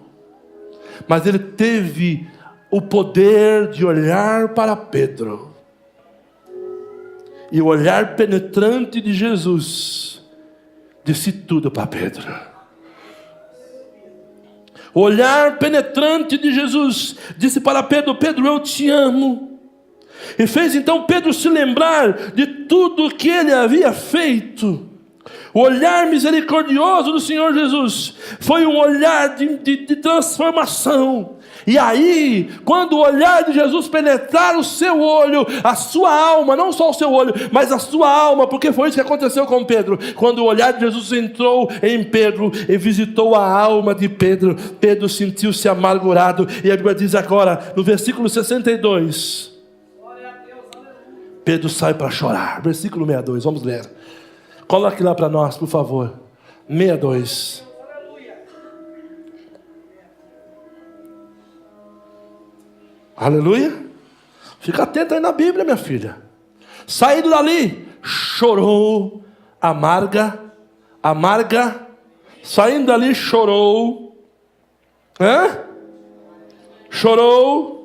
mas ele teve o poder de olhar para Pedro, e o olhar penetrante de Jesus disse tudo para Pedro. O olhar penetrante de Jesus disse para Pedro: Pedro, eu te amo. E fez então Pedro se lembrar de tudo que ele havia feito. O olhar misericordioso do Senhor Jesus foi um olhar de transformação. E aí, quando o olhar de Jesus penetrar o seu olho, a sua alma, não só o seu olho, mas a sua alma, porque foi isso que aconteceu com Pedro. Quando o olhar de Jesus entrou em Pedro e visitou a alma de Pedro, Pedro sentiu-se amargurado. E a Bíblia diz agora, no versículo 62... Pedro sai para chorar. Versículo 62, vamos ler. Coloque lá para nós, por favor. 62. Aleluia. Fica atento aí na Bíblia, minha filha. Saindo dali, chorou, amarga. Saindo dali, chorou. Chorou.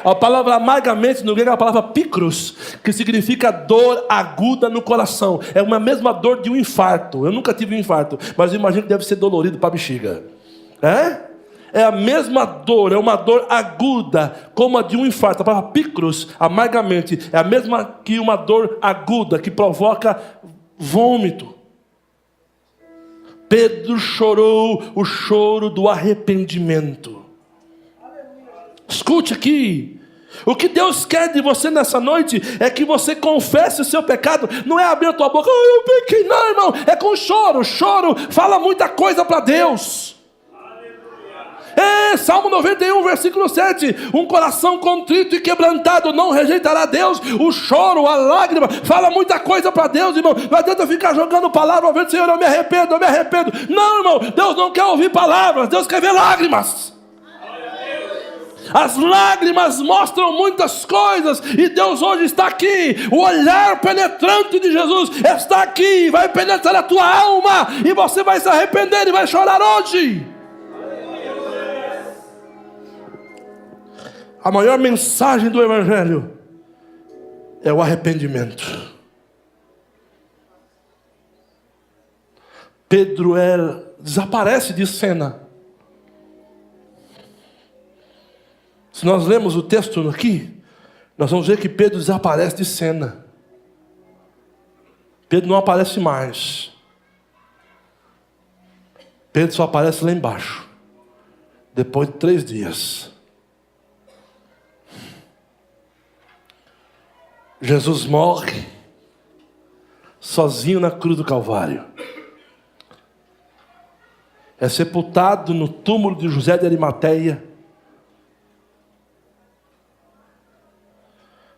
A palavra amargamente no grego é a palavra picros, que significa dor aguda no coração. É uma mesma dor de um infarto. Eu nunca tive um infarto, mas eu imagino que deve ser dolorido para a bexiga. é a mesma dor, é uma dor aguda, como a de um infarto. A palavra picros, amargamente, é a mesma que uma dor aguda, que provoca vômito. Pedro chorou o choro do arrependimento. Escute aqui. O que Deus quer de você nessa noite é que você confesse o seu pecado. Não é abrir a tua boca, eu pequei, não, irmão. É com choro. Choro fala muita coisa para Deus. Salmo 91, versículo 7. Um coração contrito e quebrantado não rejeitará Deus. O choro, a lágrima, fala muita coisa para Deus, irmão. Não adianta ficar jogando palavras, ouvindo, Senhor, eu me arrependo, eu me arrependo. Não, irmão, Deus não quer ouvir palavras, Deus quer ver lágrimas. As lágrimas mostram muitas coisas, e Deus hoje está aqui. O olhar penetrante de Jesus está aqui, vai penetrar a tua alma, e você vai se arrepender e vai chorar hoje. A maior mensagem do Evangelho é o arrependimento. Pedro desaparece de cena. Se nós lemos o texto aqui, nós vamos ver que Pedro desaparece de cena. Pedro não aparece mais. Pedro só aparece lá embaixo, depois de 3 dias. Jesus morre sozinho na cruz do Calvário. É sepultado no túmulo de José de Arimateia.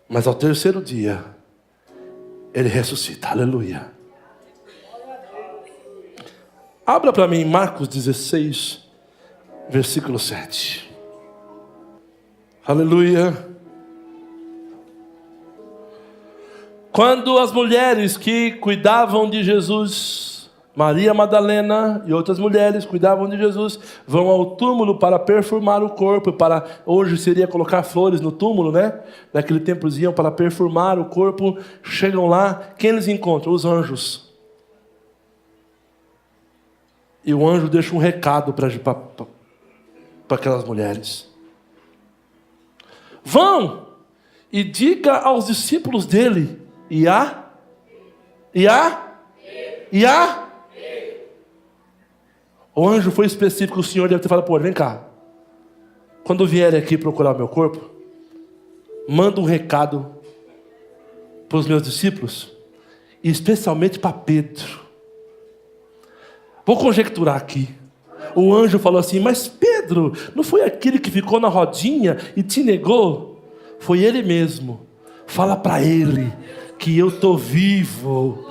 Mas ao 3º dia, ele ressuscita. Aleluia. Abra para mim Marcos 16, versículo 7. Aleluia. Quando as mulheres que cuidavam de Jesus, Maria Madalena e outras mulheres cuidavam de Jesus, vão ao túmulo para perfumar o corpo, hoje seria colocar flores no túmulo, né? Naquele tempo eles iam para perfumar o corpo, chegam lá, quem eles encontram? Os anjos. E o anjo deixa um recado para aquelas mulheres. Vão e diga aos discípulos dele, O anjo foi específico, o Senhor deve ter falado, vem cá. Quando vierem aqui procurar o meu corpo, manda um recado para os meus discípulos, e especialmente para Pedro. Vou conjecturar aqui. O anjo falou assim, mas Pedro, não foi aquele que ficou na rodinha e te negou? Foi ele mesmo. Fala para ele que eu estou vivo.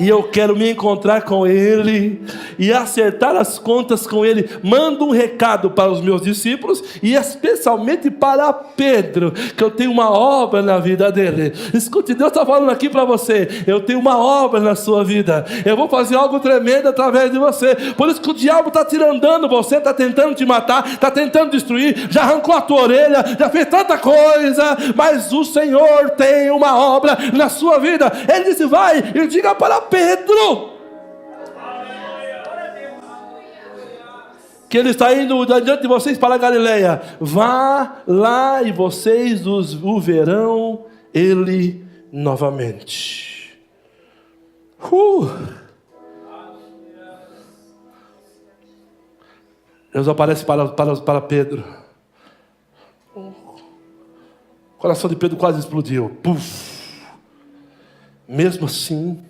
E eu quero me encontrar com ele e acertar as contas com ele. Manda um recado para os meus discípulos e especialmente para Pedro, que eu tenho uma obra na vida dele. Escute, Deus está falando aqui para você, eu tenho uma obra na sua vida, eu vou fazer algo tremendo através de você. Por isso que o diabo está tirandando você, está tentando te matar, está tentando destruir, já arrancou a tua orelha, já fez tanta coisa, mas o Senhor tem uma obra na sua vida. Ele disse, vai e diga para Pedro que ele está indo diante de vocês para a Galileia. Vá lá e vocês o verão ele novamente. Deus aparece para Pedro. O coração de Pedro quase explodiu. Puf. Mesmo assim,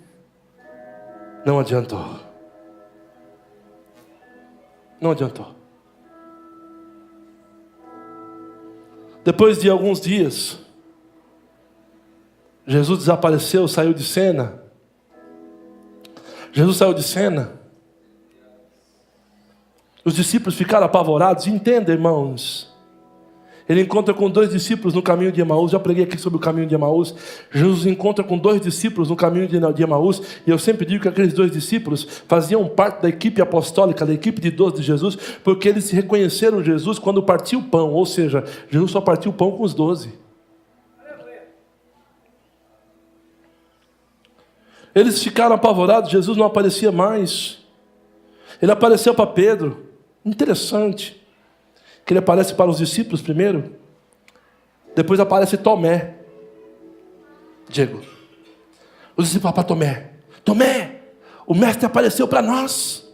não adiantou. Não adiantou. Depois de alguns dias, Jesus desapareceu, saiu de cena. Jesus saiu de cena. Os discípulos ficaram apavorados. Entenda, irmãos. Ele encontra com 2 discípulos no caminho de Emaús. Já preguei aqui sobre o caminho de Emaús. Jesus encontra com 2 discípulos no caminho de Emaús. E eu sempre digo que aqueles 2 discípulos faziam parte da equipe apostólica, da equipe de 12 de Jesus, porque eles reconheceram Jesus quando partiu o pão. Ou seja, Jesus só partiu o pão com os 12. Eles ficaram apavorados. Jesus não aparecia mais. Ele apareceu para Pedro. Interessante. que ele aparece para os discípulos primeiro, depois aparece Tomé. Diego, os discípulos falam para Tomé: Tomé, o mestre apareceu para nós.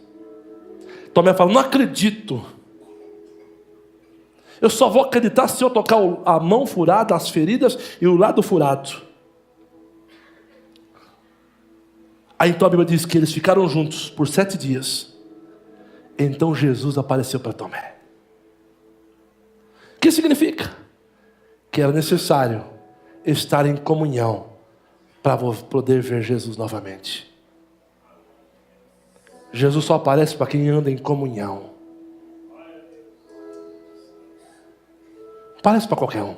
Tomé fala: não acredito. Eu só vou acreditar se eu tocar a mão furada, as feridas e o lado furado. Aí então a Bíblia diz que eles ficaram juntos por 7 dias. Então Jesus apareceu para Tomé. O que significa? Que era necessário estar em comunhão para poder ver Jesus novamente. Jesus só aparece para quem anda em comunhão. Parece para qualquer um.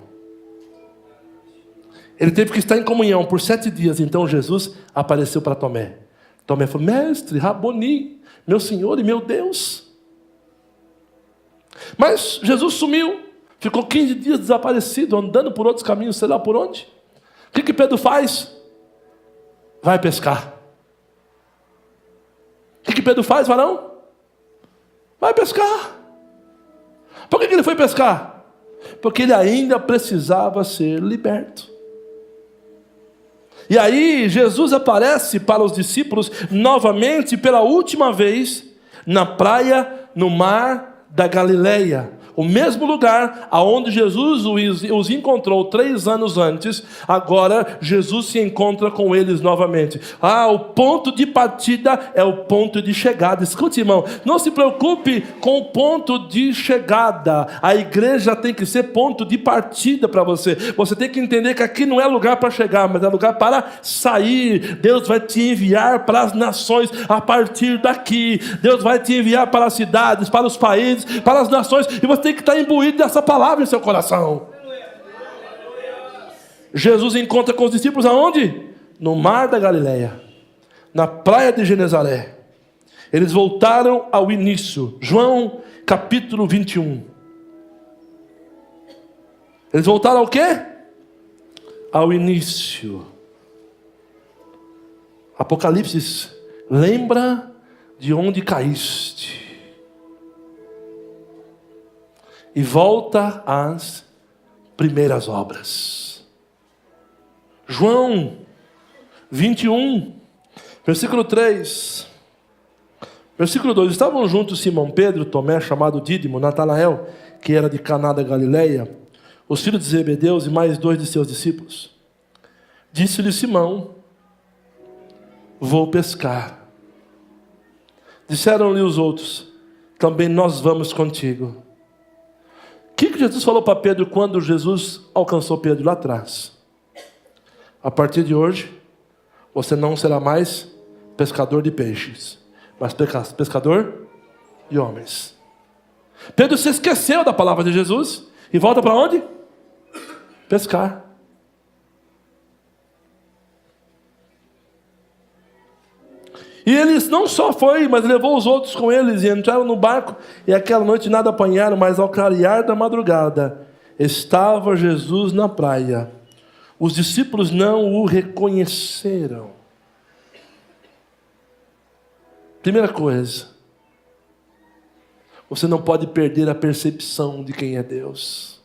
Ele teve que estar em comunhão por 7 dias. Então Jesus apareceu para Tomé. Tomé falou: mestre, Raboni, meu Senhor e meu Deus. Mas Jesus sumiu. Ficou 15 dias desaparecido, andando por outros caminhos, sei lá por onde. O que Pedro faz? Vai pescar. O que Pedro faz, varão? Vai pescar. Por que ele foi pescar? Porque ele ainda precisava ser liberto. E aí Jesus aparece para os discípulos novamente, pela última vez, na praia, no mar da Galileia. O mesmo lugar aonde Jesus os encontrou 3 anos antes, agora Jesus se encontra com eles novamente. O ponto de partida é o ponto de chegada. Escute, irmão, não se preocupe com o ponto de chegada. A igreja tem que ser ponto de partida para você. Você tem que entender que aqui não é lugar para chegar, mas é lugar para sair. Deus vai te enviar para as nações a partir daqui. Deus vai te enviar para as cidades, para os países, para as nações, e você tem que estar imbuído dessa palavra em seu coração. Jesus encontra com os discípulos aonde? No mar da Galileia, na praia de Genezaré. Eles voltaram ao início. João capítulo 21. Eles voltaram ao quê? Ao início. Apocalipse: lembra de onde caíste e volta às primeiras obras. João 21, versículo 3. Versículo 2. Estavam juntos Simão Pedro, Tomé, chamado Dídimo, Natanael, que era de Caná da Galileia, os filhos de Zebedeus e mais 2 de seus discípulos. Disse-lhe Simão: vou pescar. Disseram-lhe os outros: também nós vamos contigo. O que Jesus falou para Pedro quando Jesus alcançou Pedro lá atrás? A partir de hoje, você não será mais pescador de peixes, mas pescador de homens. Pedro se esqueceu da palavra de Jesus e volta para onde? Pescar. E eles não só foi, mas levou os outros com eles e entraram no barco, e aquela noite nada apanharam, mas ao clarear da madrugada estava Jesus na praia. Os discípulos não o reconheceram. Primeira coisa, você não pode perder a percepção de quem é Deus.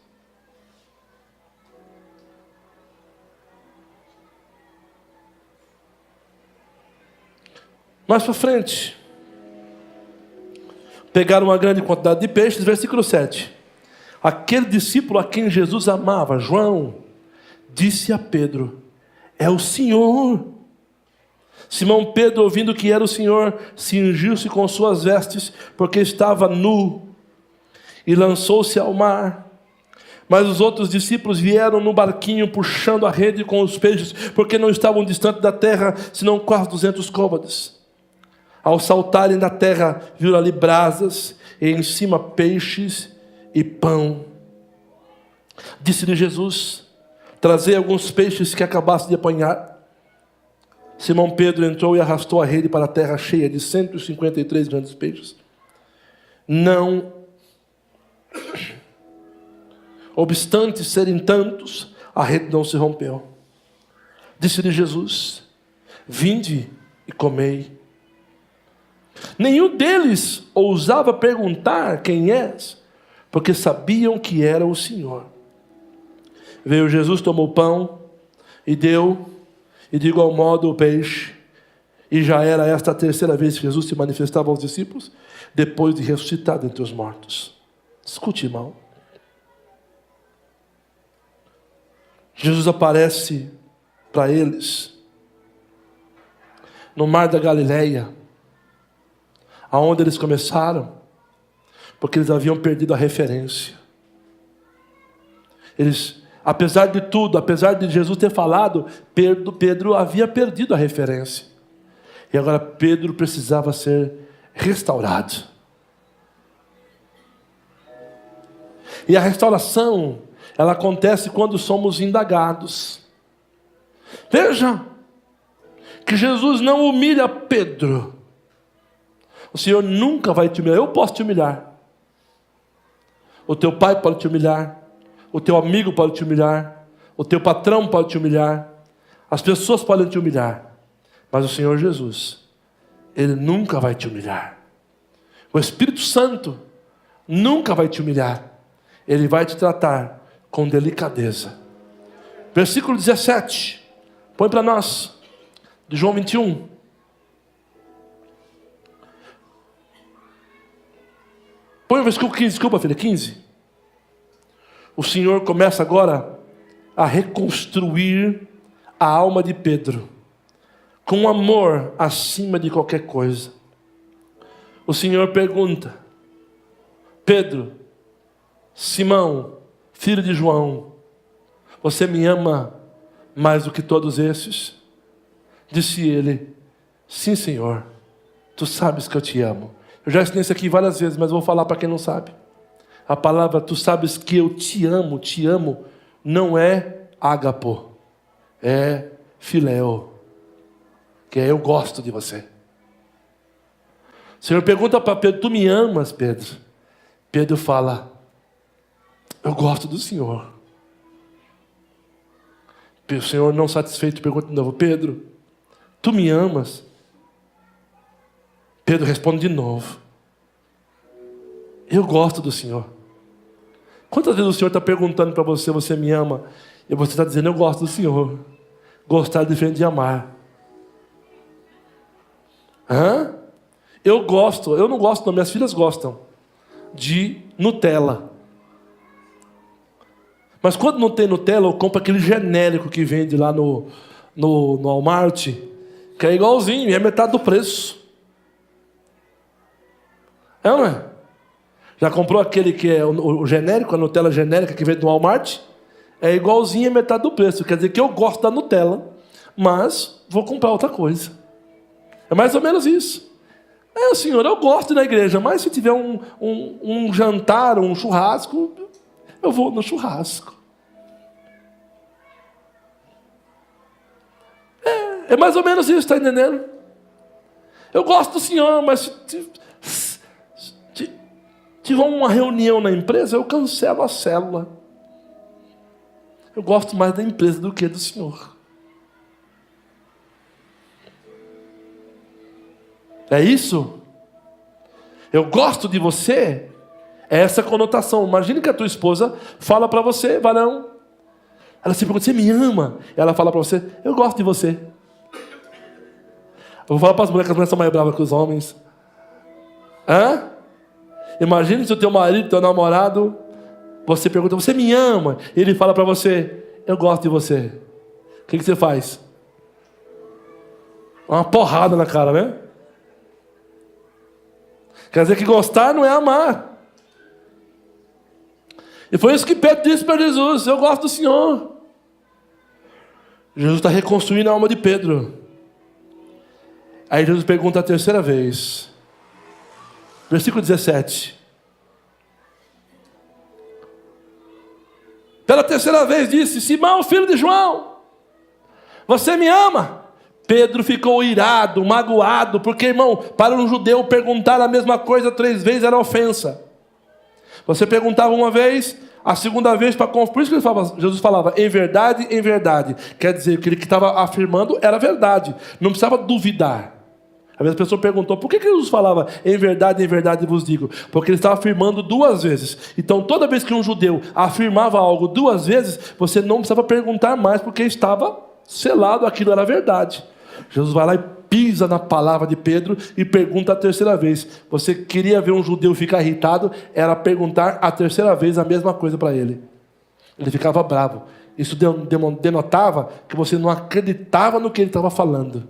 Mais para frente, pegaram uma grande quantidade de peixes, versículo 7. Aquele discípulo a quem Jesus amava, João, disse a Pedro: é o Senhor. Simão Pedro, ouvindo que era o Senhor, cingiu-se com suas vestes, porque estava nu, e lançou-se ao mar. Mas os outros discípulos vieram no barquinho, puxando a rede com os peixes, porque não estavam distantes da terra, senão quase 200 côvados. Ao saltarem da terra, viram ali brasas, e em cima peixes e pão. Disse-lhe Jesus: trazei alguns peixes que acabaste de apanhar. Simão Pedro entrou e arrastou a rede para a terra cheia de 153 grandes peixes. Não obstante serem tantos, a rede não se rompeu. Disse-lhe Jesus: vinde e comei. Nenhum deles ousava perguntar: quem és? porque sabiam que era o Senhor. Veio Jesus, tomou o pão e deu, e de igual modo o peixe. E já era esta a terceira vez que Jesus se manifestava aos discípulos, depois de ressuscitar dentre os mortos. Escute, irmão. Jesus aparece para eles no mar da Galileia, aonde eles começaram, porque eles haviam perdido a referência. Eles, apesar de tudo, apesar de Jesus ter falado, Pedro havia perdido a referência. E agora Pedro precisava ser restaurado. E a restauração, ela acontece quando somos indagados. Veja que Jesus não humilha Pedro. O Senhor nunca vai te humilhar. Eu posso te humilhar. O teu pai pode te humilhar. O teu amigo pode te humilhar. O teu patrão pode te humilhar. As pessoas podem te humilhar. Mas o Senhor Jesus, Ele nunca vai te humilhar. O Espírito Santo nunca vai te humilhar. Ele vai te tratar com delicadeza. Versículo 17. Põe para nós. De João 21. Põe o versículo 15. Desculpa, filha. 15. O Senhor começa agora a reconstruir a alma de Pedro. Com amor acima de qualquer coisa. O Senhor pergunta: Pedro, Simão, filho de João, você me ama mais do que todos esses? Disse ele: sim, Senhor, tu sabes que eu te amo. Eu já ensinei isso aqui várias vezes, mas vou falar para quem não sabe. A palavra tu sabes que eu te amo, não é ágapo, é filéu, que é eu gosto de você. O Senhor pergunta para Pedro: tu me amas, Pedro? Pedro fala: eu gosto do Senhor. O Senhor, não satisfeito, pergunta de novo: Pedro, tu me amas? Pedro responde de novo: eu gosto do Senhor. Quantas vezes o Senhor está perguntando para você: você me ama? E você está dizendo: eu gosto do Senhor. Gostar é diferente de amar. Eu não gosto, não, minhas filhas gostam de Nutella. Mas quando não tem Nutella, eu compro aquele genérico que vende lá no Walmart, que é igualzinho, e é metade do preço. É ou não é? Já comprou aquele que é o genérico, a Nutella genérica que vende no Walmart? É igualzinho, é metade do preço. Quer dizer que eu gosto da Nutella, mas vou comprar outra coisa. É mais ou menos isso. Senhor, eu gosto da igreja, mas se tiver um jantar, um churrasco, eu vou no churrasco. É mais ou menos isso, está entendendo? Eu gosto do Senhor, mas se tiver uma reunião na empresa, eu cancelo a célula. Eu gosto mais da empresa do que do Senhor. É isso? Eu gosto de você. É essa conotação. Imagine que a tua esposa fala para você: varão, ela se pergunta: você me ama? Ela fala para você: eu gosto de você. Eu vou falar para as mulheres, que as mulheres são mais bravas que os homens. Imagine se o teu marido, teu namorado, você pergunta: você me ama? E ele fala para você: eu gosto de você. O que você faz? Uma porrada na cara, né? Quer dizer que gostar não é amar. E foi isso que Pedro disse para Jesus: eu gosto do Senhor. Jesus está reconstruindo a alma de Pedro. Aí Jesus pergunta a terceira vez. Versículo 17. Pela terceira vez disse: Simão, filho de João, você me ama? Pedro ficou irado, magoado, porque, irmão, para um judeu perguntar a mesma coisa 3 vezes era ofensa. Você perguntava uma vez, a segunda vez, por isso que Jesus falava: em verdade, em verdade. Quer dizer, que ele que estava afirmando era verdade, não precisava duvidar. Às vezes a pessoa perguntou, por que Jesus falava em verdade vos digo? Porque ele estava afirmando 2 vezes. Então toda vez que um judeu afirmava algo 2 vezes, você não precisava perguntar mais, porque estava selado, aquilo era verdade. Jesus vai lá e pisa na palavra de Pedro e pergunta a 3ª vez. Você queria ver um judeu ficar irritado, era perguntar a 3ª vez a mesma coisa para ele. Ele ficava bravo. Isso denotava que você não acreditava no que ele estava falando.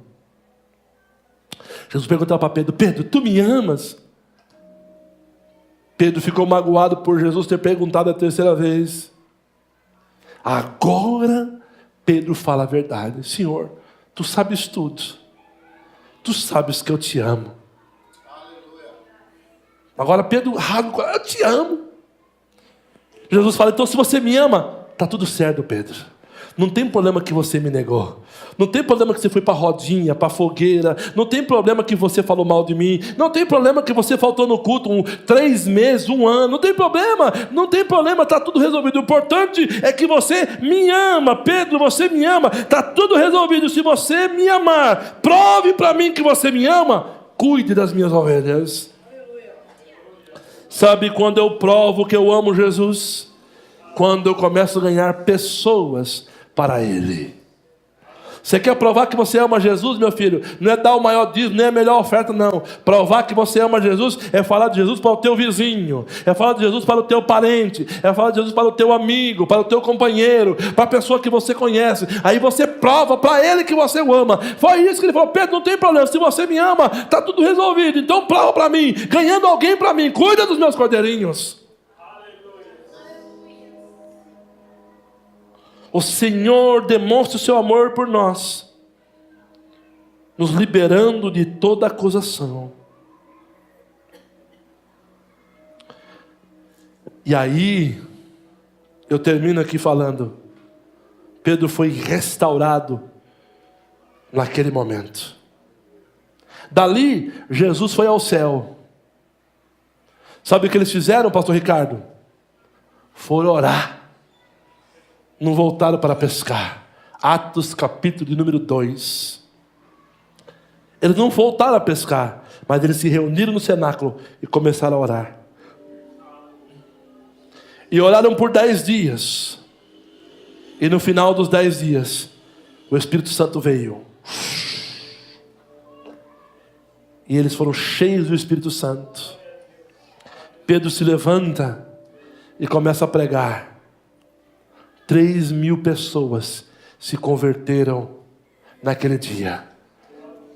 Jesus perguntava para Pedro, Pedro, tu me amas? Pedro ficou magoado por Jesus ter perguntado a 3ª vez. Agora Pedro fala a verdade. Senhor, tu sabes tudo. Tu sabes que eu te amo. Agora Pedro rasga o coração, eu te amo. Jesus fala, então se você me ama, está tudo certo, Pedro. Não tem problema que você me negou. Não tem problema que você foi para a rodinha, para a fogueira. Não tem problema que você falou mal de mim. Não tem problema que você faltou no culto 3 meses, 1 ano. Não tem problema. Não tem problema, está tudo resolvido. O importante é que você me ama. Pedro, você me ama. Está tudo resolvido. Se você me amar, prove para mim que você me ama. Cuide das minhas ovelhas. Sabe quando eu provo que eu amo Jesus? Quando eu começo a ganhar pessoas para Ele. Você quer provar que você ama Jesus, meu filho? Não é dar o maior dízimo, nem a melhor oferta, não. Provar que você ama Jesus é falar de Jesus para o teu vizinho, é falar de Jesus para o teu parente, é falar de Jesus para o teu amigo, para o teu companheiro, para a pessoa que você conhece. Aí você prova para ele que você o ama. Foi isso que ele falou, Pedro, não tem problema, se você me ama, está tudo resolvido. Então prova para mim, ganhando alguém para mim, cuida dos meus cordeirinhos. O Senhor demonstra o seu amor por nós, nos liberando de toda acusação. E aí, eu termino aqui falando, Pedro foi restaurado naquele momento. Dali, Jesus foi ao céu. Sabe o que eles fizeram, pastor Ricardo? Foram orar. Não voltaram para pescar. Atos capítulo de número 2. Eles não voltaram a pescar, mas eles se reuniram no cenáculo e começaram a orar. E oraram por 10 dias. E no final dos 10 dias, o Espírito Santo veio. E eles foram cheios do Espírito Santo. Pedro se levanta e começa a pregar. 3.000 pessoas se converteram naquele dia.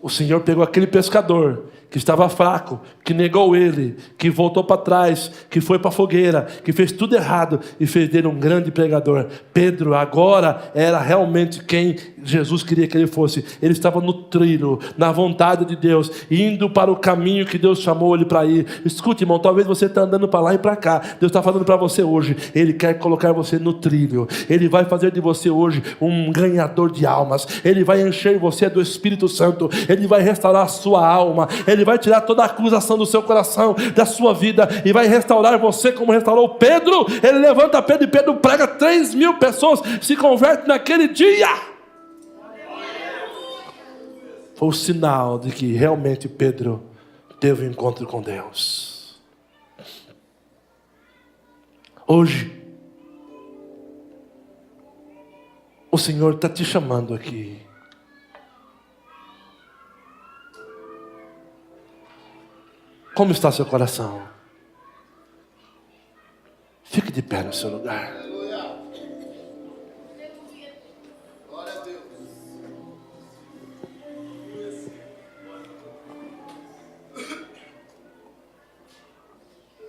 O Senhor pegou aquele pescador que estava fraco, que negou ele, que voltou para trás, que foi para a fogueira, que fez tudo errado e fez dele um grande pregador. Pedro agora era realmente quem Jesus queria que ele fosse. Ele estava no trilho, na vontade de Deus, indo para o caminho que Deus chamou ele para ir. Escute, irmão, talvez você está andando para lá e para cá. Deus está falando para você hoje, Ele quer colocar você no trilho. Ele vai fazer de você hoje um ganhador de almas. Ele vai encher você do Espírito Santo. Ele vai restaurar a sua alma. Ele vai tirar toda a acusação do seu coração, da sua vida, e vai restaurar você como restaurou Pedro. Ele levanta Pedro e Pedro prega, 3.000 pessoas se convertem naquele dia. Foi o sinal de que realmente Pedro teve um encontro com Deus. Hoje, o Senhor está te chamando aqui. Como está seu coração? Fique de pé no seu lugar.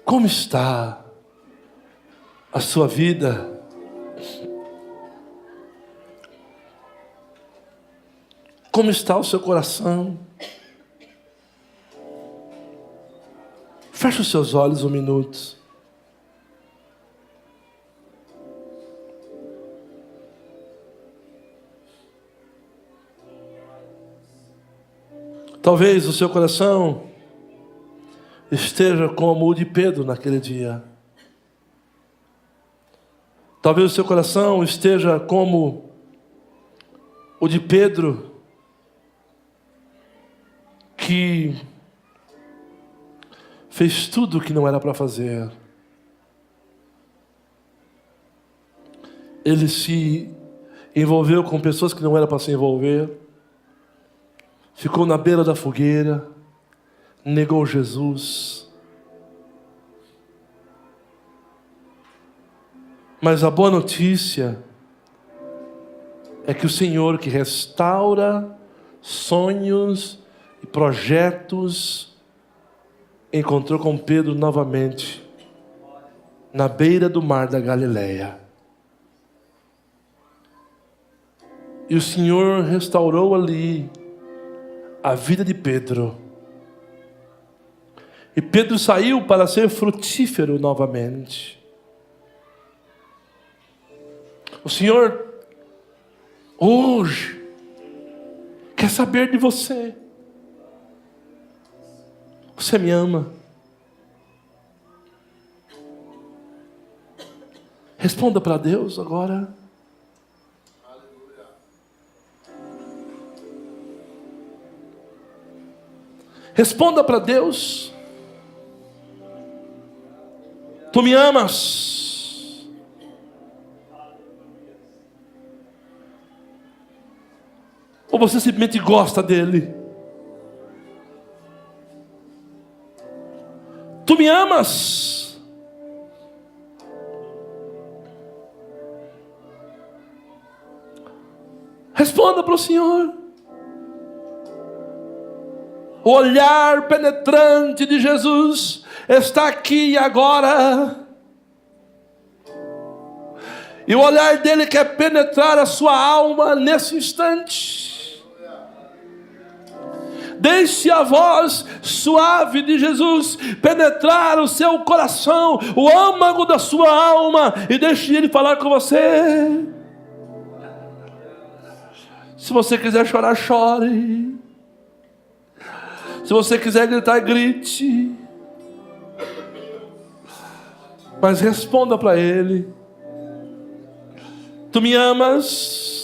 Como está a sua vida? Como está o seu coração? Feche os seus olhos um minuto. Talvez o seu coração esteja como o de Pedro naquele dia. Talvez o seu coração esteja como o de Pedro, que fez tudo o que não era para fazer. Ele se envolveu com pessoas que não era para se envolver. Ficou na beira da fogueira. Negou Jesus. Mas a boa notícia é que o Senhor, que restaura sonhos e projetos, encontrou com Pedro novamente na beira do mar da Galileia. E o Senhor restaurou ali a vida de Pedro. E Pedro saiu para ser frutífero novamente. O Senhor hoje quer saber de você. Você me ama? Responda para Deus agora. Responda para Deus. Tu me amas? Ou você simplesmente gosta dele? Tu me amas? Responda para o Senhor. O olhar penetrante de Jesus está aqui e agora. E o olhar dele quer penetrar a sua alma nesse instante. Deixe a voz suave de Jesus penetrar o seu coração, o âmago da sua alma, e deixe ele falar com você. Se você quiser chorar, chore. Se você quiser gritar, grite. Mas responda para ele. Tu me amas?